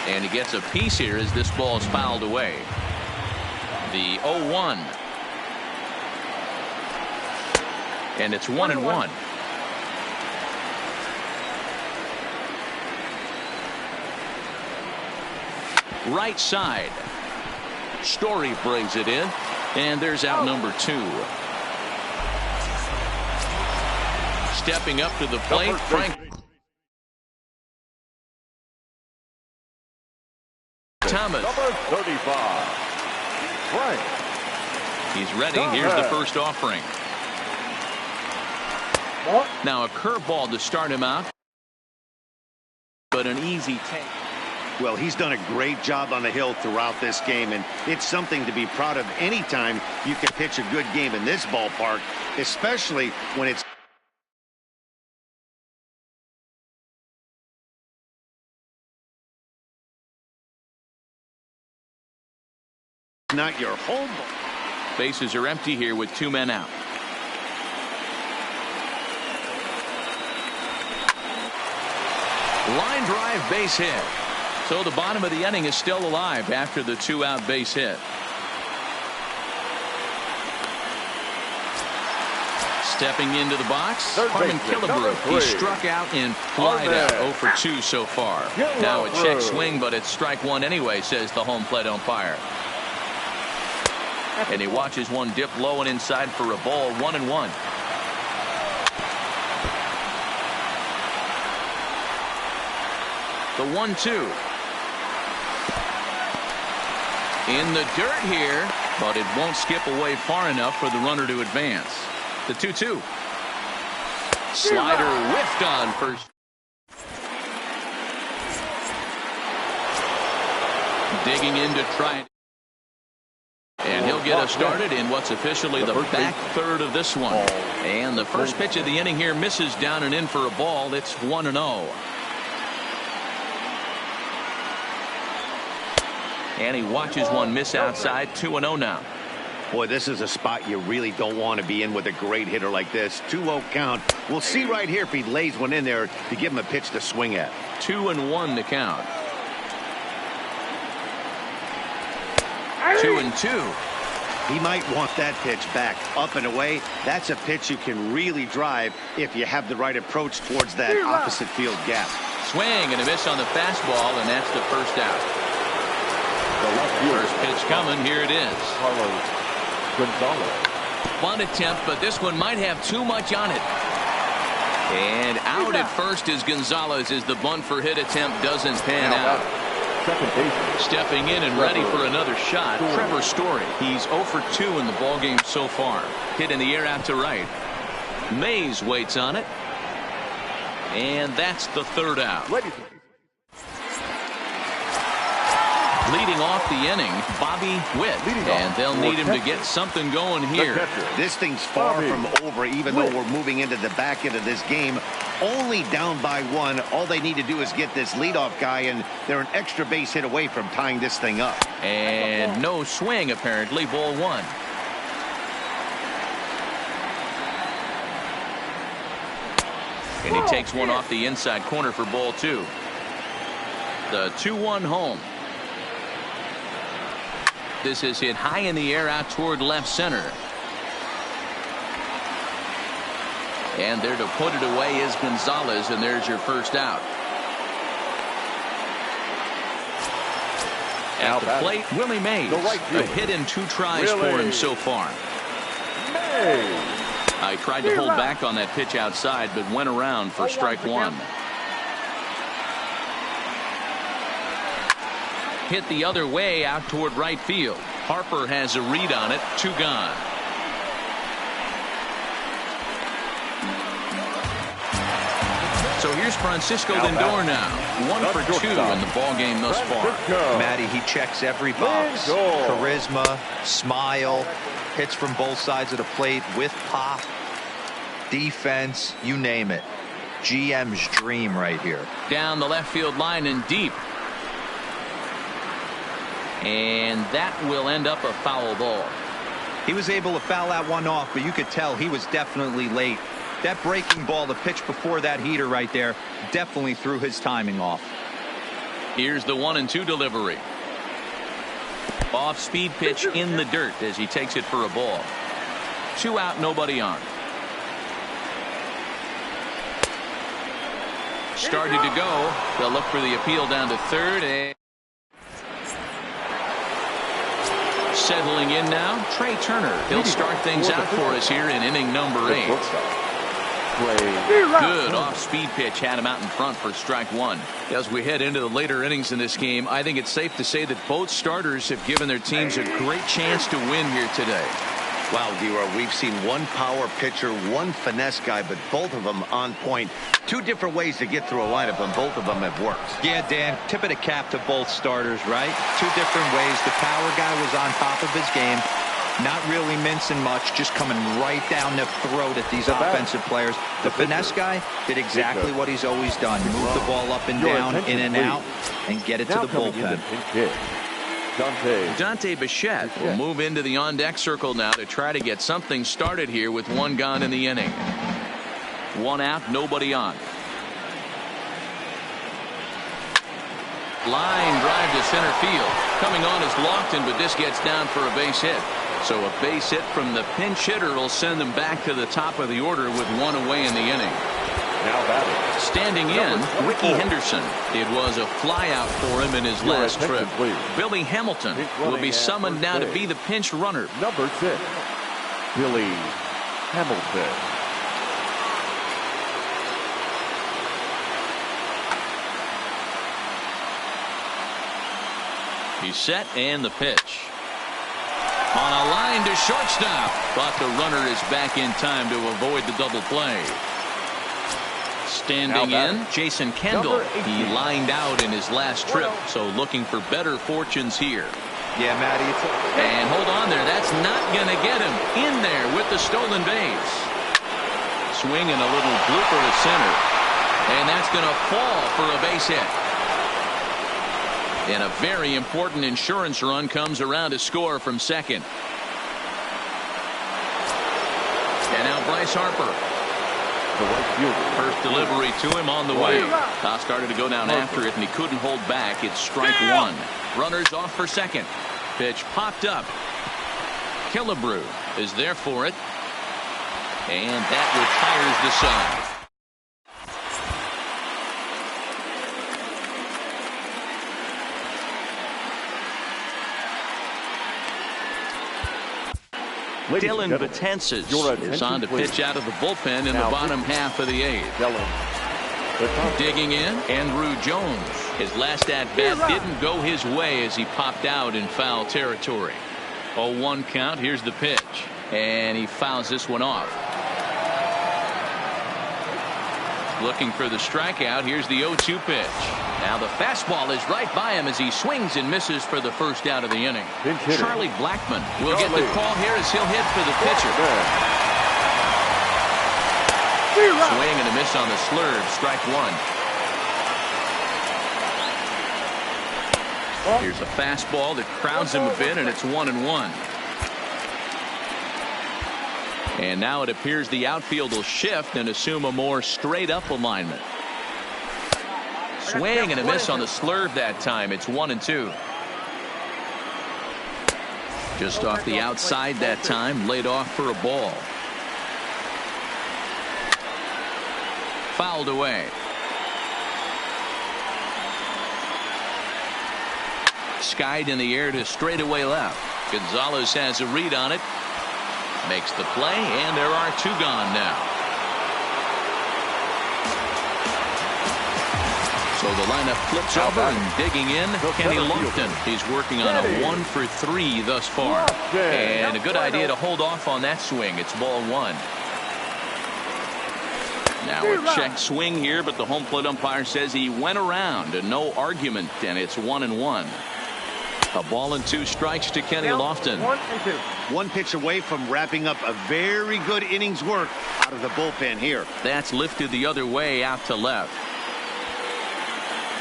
And he gets a piece here as this ball is fouled away. The 0-1. And it's 1-1. Right side. Story brings it in, and there's out number 2. Stepping up to the plate, Frank Thomas. Number 35, Frank. He's ready. Here's the first offering. Now a curveball to start him out, but an easy take. Well, he's done a great job on the hill throughout this game, and it's something to be proud of anytime you can pitch a good game in this ballpark, especially when it's not your home. Bases are empty here with 2 men out. Line drive base hit. So the bottom of the inning is still alive after the 2-out base hit. Stepping into the box, Harmon Killebrew. He struck out and flied out 0 for 2 so far. Now a check swing, but it's strike one anyway, says the home plate umpire. And he watches one dip low and inside for a ball, 1-1. The 1-2. In the dirt here, but it won't skip away far enough for the runner to advance. The 2-2. Slider whiffed on first. Digging in to try it. And he'll get us started in what's officially the back third of this one. And the first pitch of the inning here misses down and in for a ball. It's 1-0. And he watches one miss outside. 2-0 now. Boy, this is a spot you really don't want to be in with a great hitter like this. 2-0 count. We'll see right here if he lays one in there to give him a pitch to swing at. 2-1 to count. 2-2. He might want that pitch back up and away. That's a pitch you can really drive if you have the right approach towards that opposite field gap. Swing and a miss on the fastball, and that's the first out. First pitch coming. Here it is. Bunt attempt, but this one might have too much on it. And out at first is Gonzalez as the bunt for hit attempt doesn't pan out. Stepping in and ready for another shot, Trevor Story. He's 0 for 2 in the ballgame so far. Hit in the air out to right. Mays waits on it. And that's the third out. Leading off the inning, Bobby Witt, and they'll need him to get something going here. This thing's far from over, even though we're moving into the back end of this game. Only down by 1. All they need to do is get this leadoff guy, and they're an extra base hit away from tying this thing up. And no swing, apparently. Ball 1. And he takes one off the inside corner for ball 2. The 2-1 home. This is hit high in the air out toward left center. And there to put it away is Gonzalez, and there's your first out. At the plate, Willie Mays. A hit in 2 tries for him so far. I tried to hold back on that pitch outside, but went around for strike 1. Hit the other way out toward right field. Harper has a read on it. 2 gone. So here's Francisco Lindor now. 1 for 2 in the ballgame thus far. Matty, he checks every box. Charisma, smile, hits from both sides of the plate with pop, defense, you name it. GM's dream right here. Down the left field line and deep. And that will end up a foul ball. He was able to foul that one off, but you could tell he was definitely late. That breaking ball, the pitch before that heater right there, definitely threw his timing off. Here's the 1-2 delivery. Off speed pitch in the dirt as he takes it for a ball. 2 out, nobody on. Started to go. They'll look for the appeal down to third. And settling in now, Trey Turner. He'll start things out for us here in inning number 8. Good off-speed pitch had him out in front for strike 1. As we head into the later innings in this game, I think it's safe to say that both starters have given their teams a great chance to win here today. Wow, D-Roy, we've seen one power pitcher, one finesse guy, but both of them on point. 2 different ways to get through a lineup, and both of them have worked. Yeah, Dan, tip of the cap to both starters, right? 2 different ways. The power guy was on top of his game, not really mincing much, just coming right down the throat at these offensive players. The finesse guy did exactly what he's always done. Move the ball up and down, in and out, and get it to the bullpen. Dante Bichette will move into the on-deck circle now to try to get something started here with 1 gone in the inning. 1 out, nobody on. Line drive to center field. Coming on is Lofton, but this gets down for a base hit. So a base hit from the pinch hitter will send them back to the top of the order with one away in the inning. Now batting. Standing in, Ricky Henderson. It was a flyout for him in his last trip. Billy Hamilton will be summoned now to be the pinch runner. Number 6, Billy Hamilton. He's set and the pitch. On a line to shortstop, but the runner is back in time to avoid the double play. Standing in, Jason Kendall. He lined out in his last trip, so looking for better fortunes here. Yeah, Matty. And hold on there. That's not going to get him in there with the stolen base. Swing and a little blooper to center. And that's going to fall for a base hit. And a very important insurance run comes around to score from second. And now Bryce Harper. The right fielder. First delivery to him on the way. Now started to go down after it, and he couldn't hold back. It's strike one. Runners off for second. Pitch popped up. Killebrew is there for it. And that retires the side. Dylan Betances is on to pitch out of the bullpen in the bottom half of the 8th. Digging in, Andrew Jones. His last at-bat didn't go his way as he popped out in foul territory. 0-1 count. Here's the pitch. And he fouls this one off. Looking for the strikeout. Here's the 0-2 pitch. Now the fastball is right by him as he swings and misses for the first out of the inning. Charlie Blackmon will get the call here as he'll hit for the pitcher. Swing and a miss on the slurve. Strike one. Here's a fastball that crowds him a bit, and it's 1-1. And now it appears the outfield will shift and assume a more straight up alignment. Swing and a miss on the slurve that time. It's 1-2. Just off the outside that time, laid off for a ball. Fouled away. Skied in the air to straightaway left. Gonzalez has a read on it. Makes the play, and there are 2 gone now. So the lineup flips over, and digging in, Kenny Lofton. He's working on a 1 for 3 thus far. And a good idea to hold off on that swing. It's ball 1. Now a check swing here, but the home plate umpire says he went around, and no argument, and it's 1-1. A ball and 2 strikes to Kenny Lofton. 1-2. One pitch away from wrapping up a very good innings work out of the bullpen here. That's lifted the other way out to left.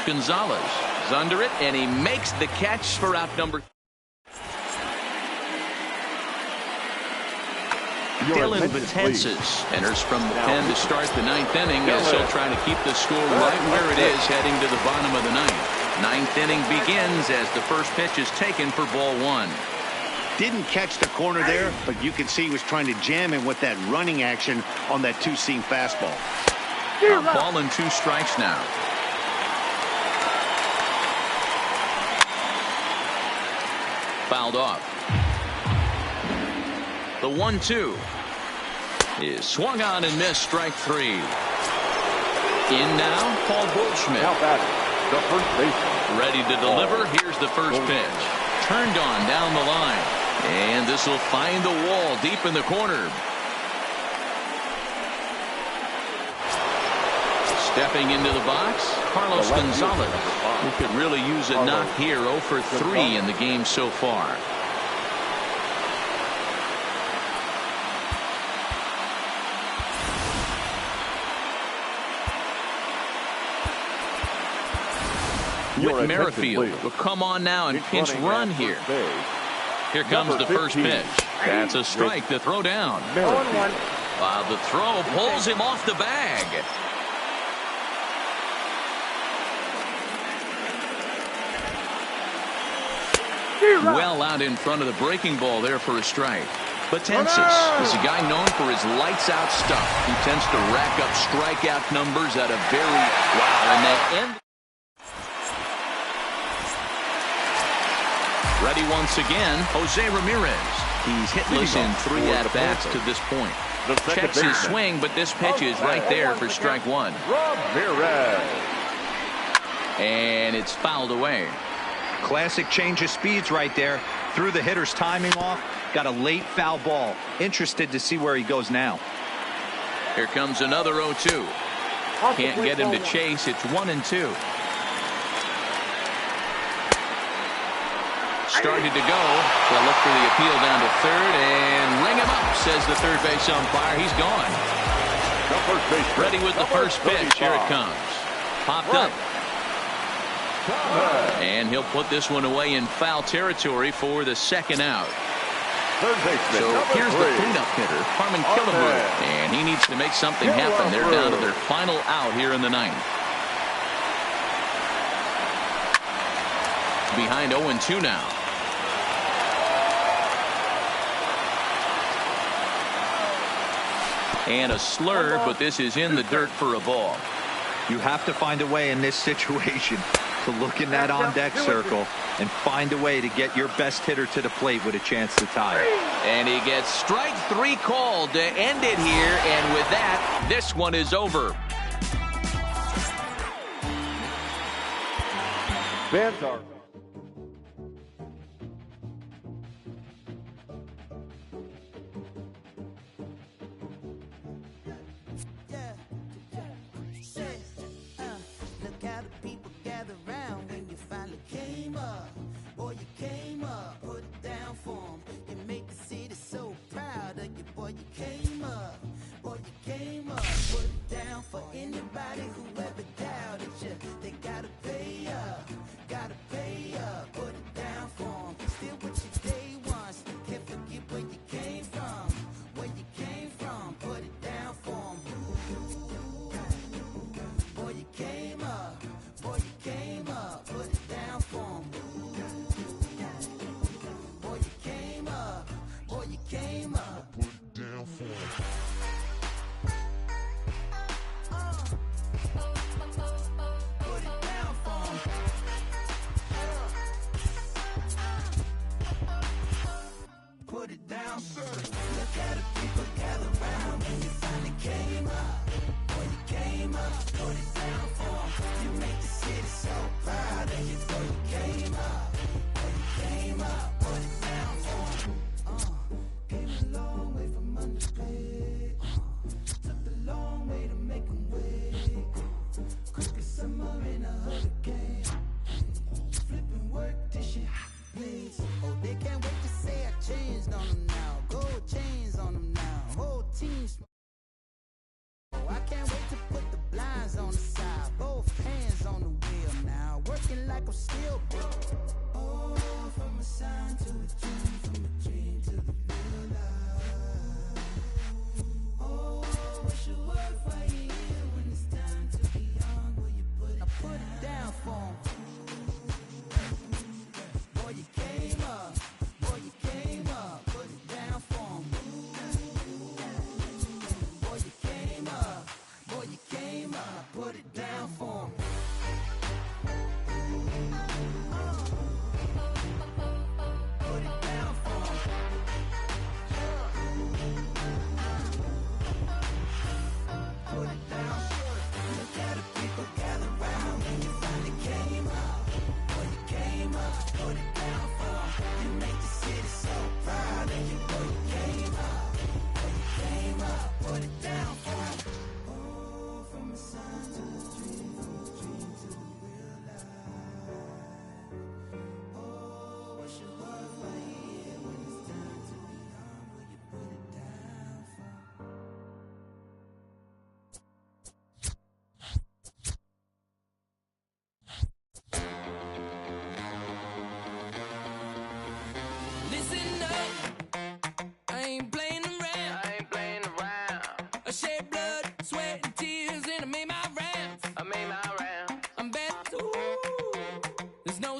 Gonzalez is under it, and he makes the catch for out number. Dylan Betances enters from the pen to start the 9th inning as he'll try to keep the score right where it is heading to the bottom of the 9th. 9th inning begins as the first pitch is taken for ball 1. Didn't catch the corner there, but you can see he was trying to jam him with that running action on that 2-seam fastball. A ball and 2 strikes now. Fouled off. The 1-2 is swung on and missed. Strike 3. In now, Paul Goldschmidt. Now batting, the first baseman. Ready to deliver. Here's the first pitch. Turned on down the line. And this will find the wall deep in the corner. Stepping into the box, Carlos Gonzalez, who could really use a knock here. 0 for 3 in the game so far. Whit Merrifield will come on now and pinch run here. Here comes the first pitch. That's a strike to throw down. While the throw pulls him off the bag. Well out in front of the breaking ball there for a strike. Betances is a guy known for his lights-out stuff. He tends to rack up strikeout numbers at a very and they end. Ready once again, Jose Ramirez. He's hitless in 3 at-bats to this point. Checks his swing, but this pitch is right there for strike one. Ramirez. And it's fouled away. Classic change of speeds right there. Threw the hitter's timing off. Got a late foul ball. Interested to see where he goes now. Here comes another 0-2. Can't get him to chase. It's 1-2. Started to go. They'll look for the appeal down to third and ring him up, says the third base umpire. He's gone. Ready with the first pitch. Here it comes. Popped up. And he'll put this one away in foul territory for the second out. So here's the cleanup hitter, Harmon Killebrew. And he needs to make something happen. They're down to their final out here in the ninth. Behind 0-2 now. And a slur, but this is in the dirt for a ball. You have to find a way in this situation to look in that on-deck circle and find a way to get your best hitter to the plate with a chance to tie it. And he gets strike 3 called to end it here, and with that, this one is over. Fans are.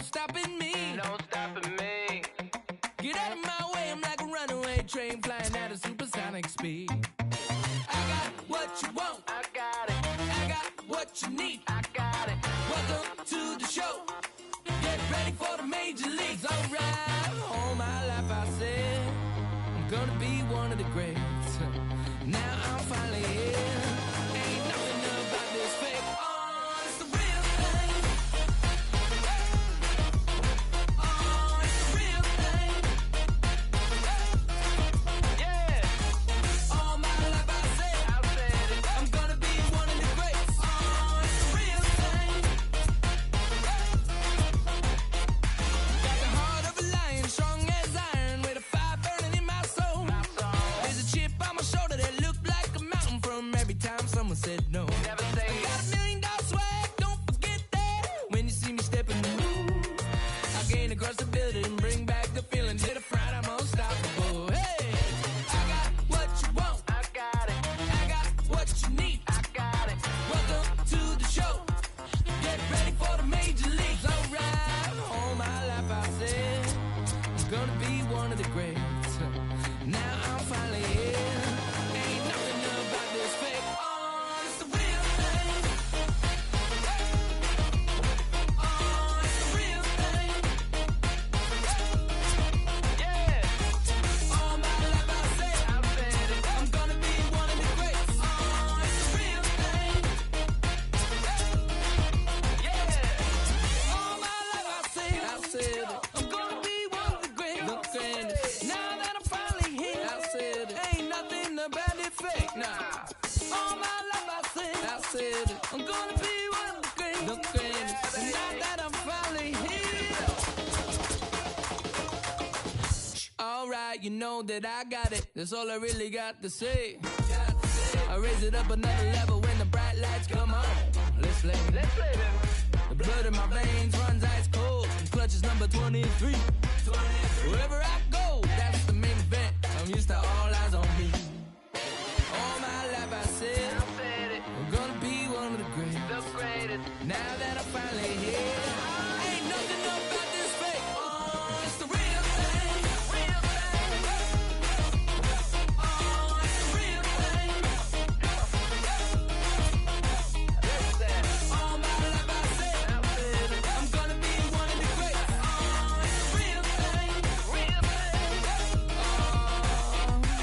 Stopping me. No stopping me. speed. I got what you want. I got it. I got what you need. I got it. Welcome to the show. Get ready for the major leagues. Alright. All my life I said I'm gonna be one of the greats. Now I'm finally here. Ain't nothing about this fake. Oh, it's the real thing. Oh, it's the real thing. Yeah. All my life I said it. I'm gonna be one of the greats. Oh, it's the real thing. Got the heart of a lion, strong as iron, with a fire burning in my soul. There's a chip on my shoulder that looked like a mountain from every time someone said no. Never say I got $1 million swag, don't forget that. When you see me step in the room, I gain across the building, bring back the feeling. To the front, I'm unstoppable. Hey, I got what you want. I got it. I got what you need. I got it. Welcome to the show. Get ready for the major leagues. Alright. All my life I said I'm gonna be one of the greats. Now I'm finally here. Ain't nothing about this fake. Oh, it's the real thing. Oh, it's the real thing. Yeah. All my life I said it. I'm gonna be one of the greats. Oh, it's the real thing. Yeah. All my life I said it. I'm gonna be one of the greats. The greatest. Now that I'm finally here, I said it. Ain't nothing about it fake. Nah. All my life I said it. I'm gonna be one of the greatest. The greatest. And now that I'm finally here. Alright, you know that I got it. That's all I really got to say. I raise it up another level when the bright lights come on. Let's play. The blood in my veins runs ice cold. Clutch is number 23. Wherever I go, that's the main event. I'm used to all eyes on me. All my life I said I'm gonna be one of the greatest. Now that I'm finally here, ain't nothing about this fake. Oh, it's the real thing. Oh, it's the real thing. All my life I said I'm gonna be one of the greats. Oh, it's the real thing. Oh,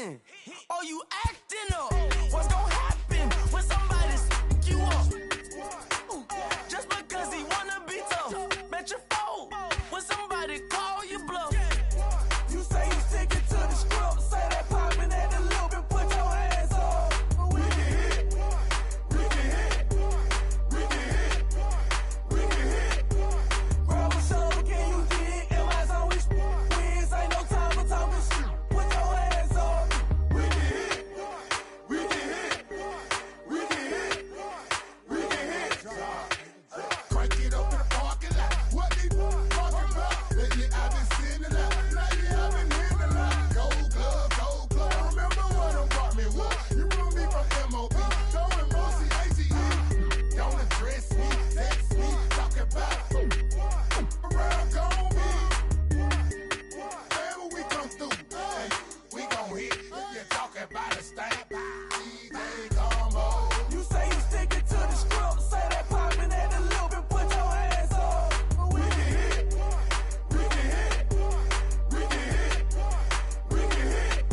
hitting? Or you acting up? What's gonna happen when somebody you up? Just because he wanna be tough, bet your fold when somebody call you bluff. You say you sticking to the script, say that popping at the loop and put your hands up. We can hit, we can hit, we can hit, we can hit. Grab a shoulder, can you dig? Am I always wins? Ain't no time for talking shit. Put your hands up. We can hit, we can hit, we can hit, we can hit. Crank it up in the parking lot. What they talking about? Lately I've been seeing a lot. Lately I've been hearing a lot. Gold glove, gold glove. Remember what them brought me was? You remember me from MOB. Throwing Mossy ATE. Don't address me, text me, talk about around gon' be. Whenever we come through, hey, we gon' hit. If you talking about a stamp, DJ Combo. You say you sticking to the script, say that popping at the loop and put your hands up. We can hit, we can hit, we can hit, we can hit.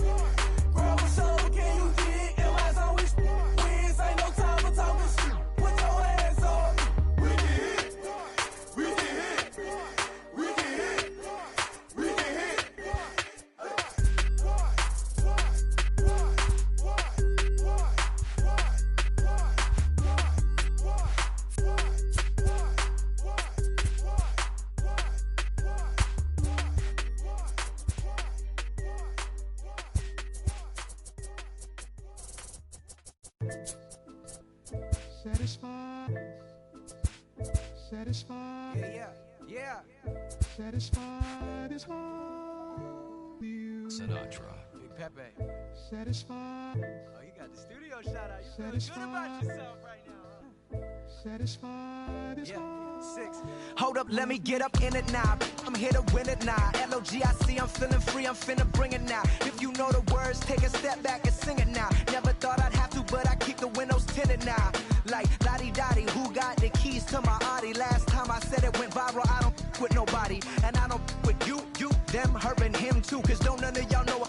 Grab a shoulder, can you dig? Am I always wins? Ain't no time for talking shit. Put your hands up. We can hit, we can hit, we can hit, we can hit. Satisfied, satisfied, Yeah. satisfied is all you. Sinatra. Big Pepe. Satisfied, Oh, you got the studio shout out. You feel good Satisfied. about yourself right now, huh? satisfied is all. 6. Hold up, let me get up in it now. I'm here to win it now. LOGIC, I'm feeling free, I'm finna bring it now. If you know the words, take a step back and sing it now. Never thought I'd have to, but I keep the windows tinted now. Like lottie-dottie, who got the keys to my Audi? Last time I said it went viral, I don't with nobody. And I don't with you, them, her, and him too. Cause don't none of y'all know a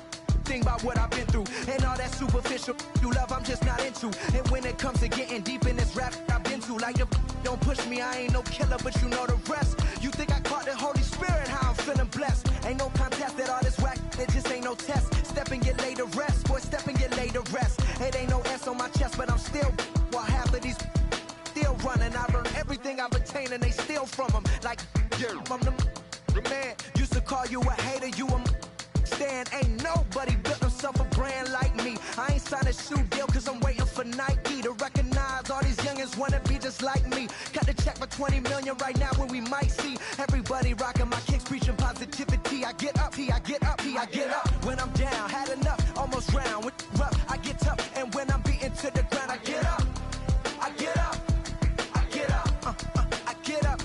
thing about what I've been through. And all that superficial you love, I'm just not into. And when it comes to getting deep in this rap I've been to, like the don't push me, I ain't no killer, but you know the rest. You think I caught the Holy Spirit, how I'm feeling blessed. Ain't no contest at all this whack, it just ain't no test. Step and get laid to rest, boy, step and get laid to rest. It ain't no S on my chest, but I'm still, while half of these still running. I learned everything I've attained and they steal from them. Like, yeah, I'm the man, used to call you a hater, you a stand. Ain't nobody built himself a brand like me. I ain't signed a shoe deal cause I'm waiting for Nike to recognize all these youngins wanna be just like me. Cut the check for 20 million right now when we might see everybody rocking my kicks, preaching positivity. I get up, I get up, I get up. When I'm down, had enough, almost round. With rough, I get tough, and when I'm beaten to the ground, I get up, I get up, I get up, I get up,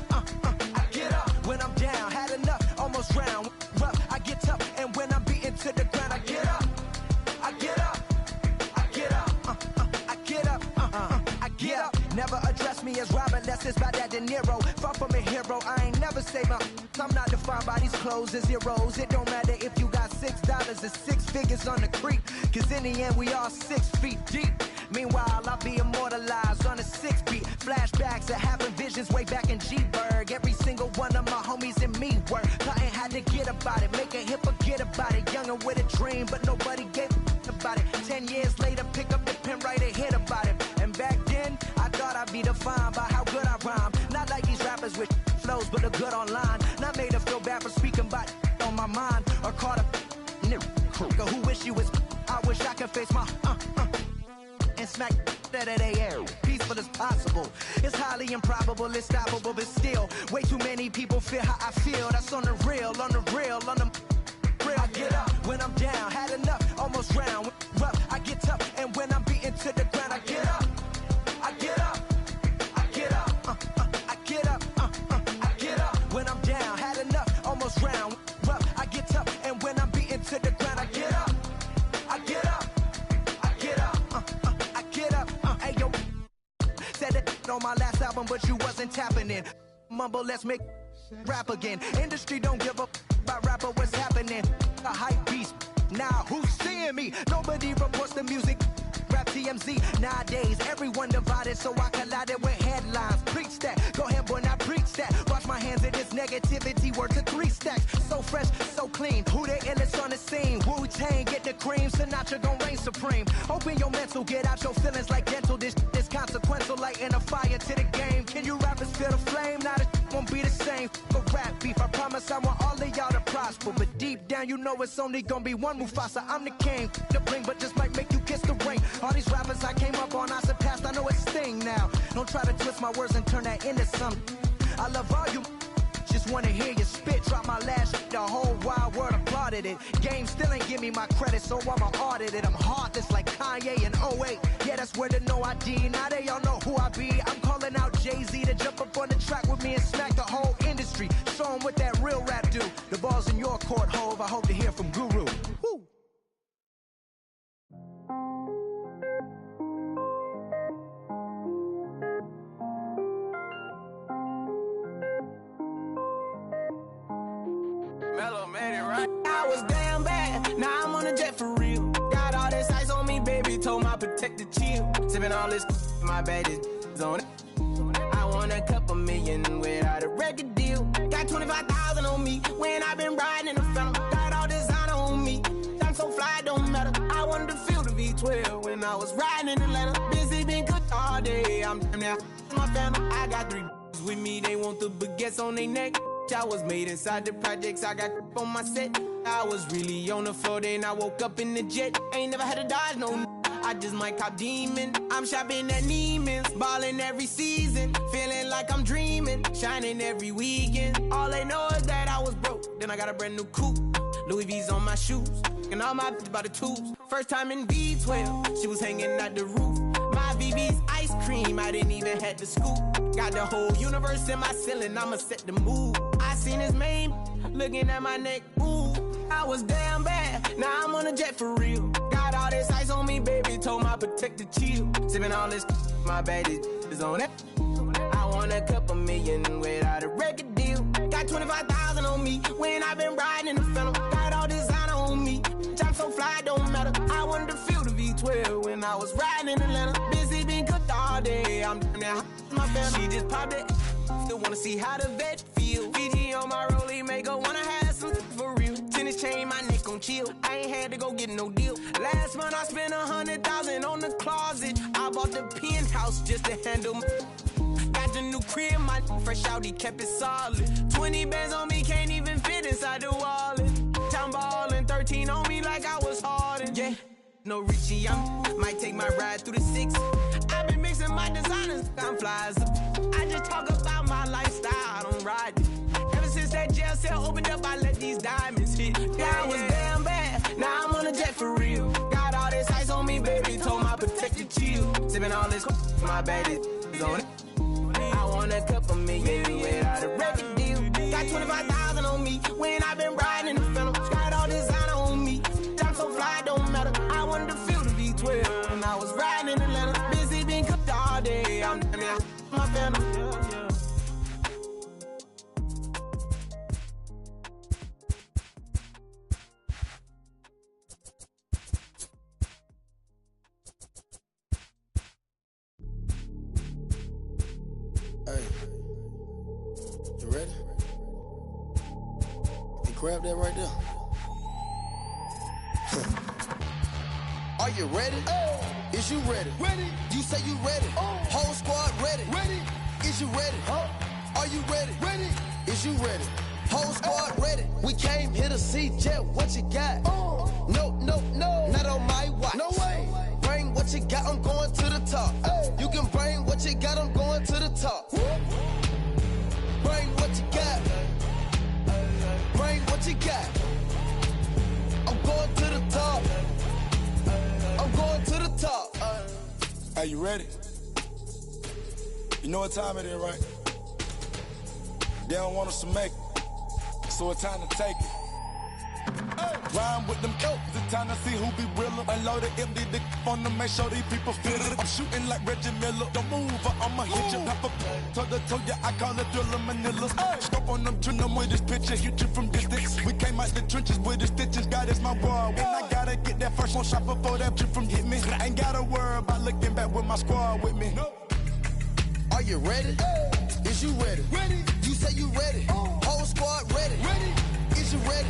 I get up. When I'm down, had enough, almost round. Rough, I get tough, and when I'm beaten to the ground, I get up, I get up, I get up, I get up, I get up. Never address me as Robert, less it's by that De Niro. Far from a hero, I ain't never say my. I'm not defined by these clothes as heroes. It don't matter if you got $6 or 6 figures on the creek, cause in the end we all 6 feet deep. Meanwhile, I'll be immortalized on a 6 beat. Flashbacks of having visions way back in G-Berg. Every single one of my homies and me were plotting how to get about it, make a hit, forget about it. Youngin' with a dream, but nobody gave about it. 10 years later, pick up the pen, write a hit about it. And back then, I thought I'd be defined by how good I rhyme. Not like these rappers with flows, but a good online. Not made to feel bad for speaking about on my mind. Or caught a nigga who wish you was. I wish I could face my and smack that they air. Peaceful as possible. It's highly improbable, it's stoppable, but still, way too many people feel how I feel. That's on the real, on the real, on the real. I get up when I'm down, had enough, almost round. Rough, I get tough, and when I'm beaten to the ground, I get up, I get up, I get up, I get up, I get up. When I'm down, had enough, almost round. Rough, I get tough, and when I'm beaten to the ground, I get up, I get up, I get up, I get up. Hey yo, said it on my last album, but you wasn't tapping in. Mumble, let's make rap again. Industry don't give up about rapper, what's happening? A hype beast, Now who's seeing me? Nobody reports the music. Rap TMZ. Nowadays, everyone divided, so I collided with headlines. Preach that. Go ahead, boy, now preach that. Wash my hands of this negativity. Word to 3 stacks. So fresh, so clean. Who the illest on the scene? Wu-Tang, get the cream. Sinatra gon' reign supreme. Open your mental, get out your feelings like dental. This is consequential, lighting a fire to the game. Can you rappers feel the flame? Now the won't be the same. For rap beef, I promise I want all of y'all to prosper. But deep down, you know it's only gonna be one Mufasa. I'm the king. The bling, but just might make you kiss the ring. All these rappers I came up on, I surpassed, I know it's Sting now. Don't try to twist my words and turn that into something. I love all you, just wanna hear you spit. Drop my last shit, the whole wild world applauded it. Game still ain't give me my credit, so I'ma audit it. I'm heartless like Kanye in 08. Yeah, that's where the no ID. Now they all know who I be. I'm calling out Jay-Z to jump up on the track with me and smack the whole industry. Show them what that real rap do. The ball's in your court, Hove. I hope to hear from Guru. Woo. I was damn bad, now I'm on a jet for real. Got all this ice on me, baby, told my protector chill. Sipping all this, my bad is on it. I want a couple million without a record deal. Got 25,000 on me when I been riding in the phantom. Got all designer on me, I'm so fly, don't matter. I wanted to feel the V12 when I was riding in Atlanta. Busy been cooked all day, I'm damn now my family. I got 3 with me, they want the baguettes on their neck. I was made inside the projects, I got on my set. I was really on the floor, then I woke up in the jet. Ain't never had to dodge no I just might cop demon. I'm shopping at Neiman's, ballin' every season. Feeling like I'm dreaming, shining every weekend. All they know is that I was broke, then I got a brand new coupe. Louis V's on my shoes, and all my by the tubes. First time in B12, she was hanging at the roof. My VV's ice cream, I didn't even have to scoop. Got the whole universe in my ceiling, I'ma set the mood. I seen his mane, looking at my neck, ooh. I was damn bad, now I'm on a jet for real. Got all this ice on me, baby, told my protector chill. Sipping all this, my bad is on it. I want a couple million without a record deal. Got 25,000 on me when I been riding in the phantom. Got all designer on me, I'm so fly, don't matter. I wanted to feel the V12 when I was riding in Atlanta. Busy been cooked all day, I'm now my family. She just popped it, still wanna see how the vet feel. Fiji on my rollie, make her wanna have some for real. Tennis chain, my neck on chill. I ain't had to go get no deal. Last month I spent 100,000 on the closet. I bought the penthouse just to handle my. Got the new crib, my fresh out, he kept it solid. 20 bands on me, can't even fit inside the wallet. Time ballin', 13 on me like I was Harden. Yeah, no Richie, I might take my ride through the 6. I've been mixing my designers, I'm flies. I just talk about my lifestyle, I don't ride it. Ever since that jail cell opened up, I let these diamonds hit. Yeah, I was damn bad, now I'm on a jet for real. Got all this ice on me, baby, told my protector chill. Sipping all this, my bad is on it. I want a couple million without a record deal. Got 25,000 on me when I been riding in the phantom. Got all designer on me, I'm so fly, don't matter. I wanted to feel the V12 when I was riding in Atlanta. Busy been cooked all day, I'm now my family. Hey, you ready? Hey, grab that right there. Are you ready? Oh. Is you ready? Ready. You say you ready. Oh. Whole squad ready. Ready. Is you ready? Huh? Are you ready? Ready. Is you ready? Whole squad ready. We came here to see Jet. What you got? Oh. No, no, no. Not on my watch. No way. Bring what you got. I'm going to the top. Hey. You can bring what you got. I'm going to the top. Bring what you got. Bring what you got. I'm going to the top. I'm going to the top. Are you ready? You know what time it is, right? They don't want us to make it, so it's time to take it. Rhyme with them coats, it's time to see who be realer. Unload the empty dick on them, make sure these people feel it. I'm shooting like Reggie Miller. Don't move or I'ma hit you. Pepper, toe ya, I call it Thriller Manila. Scope on them, trim them with this picture, hit you from distance. We came out the trenches with the stitches, God is my war. When I first one shot before that drip from hit me. Ain't gotta worry about looking back with my squad with me. Are you ready? Is you ready? Ready. You say you ready. Whole squad ready. Ready. Is you ready?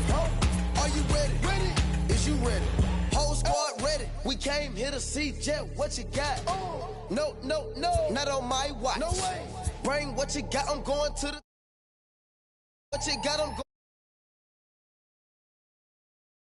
Are you ready? Ready. Is you ready? Whole squad ready. We came here to see Jet. What you got? No, no, no. Not on my watch. No way. Bring what you got. I'm going to the. What you got? I'm going.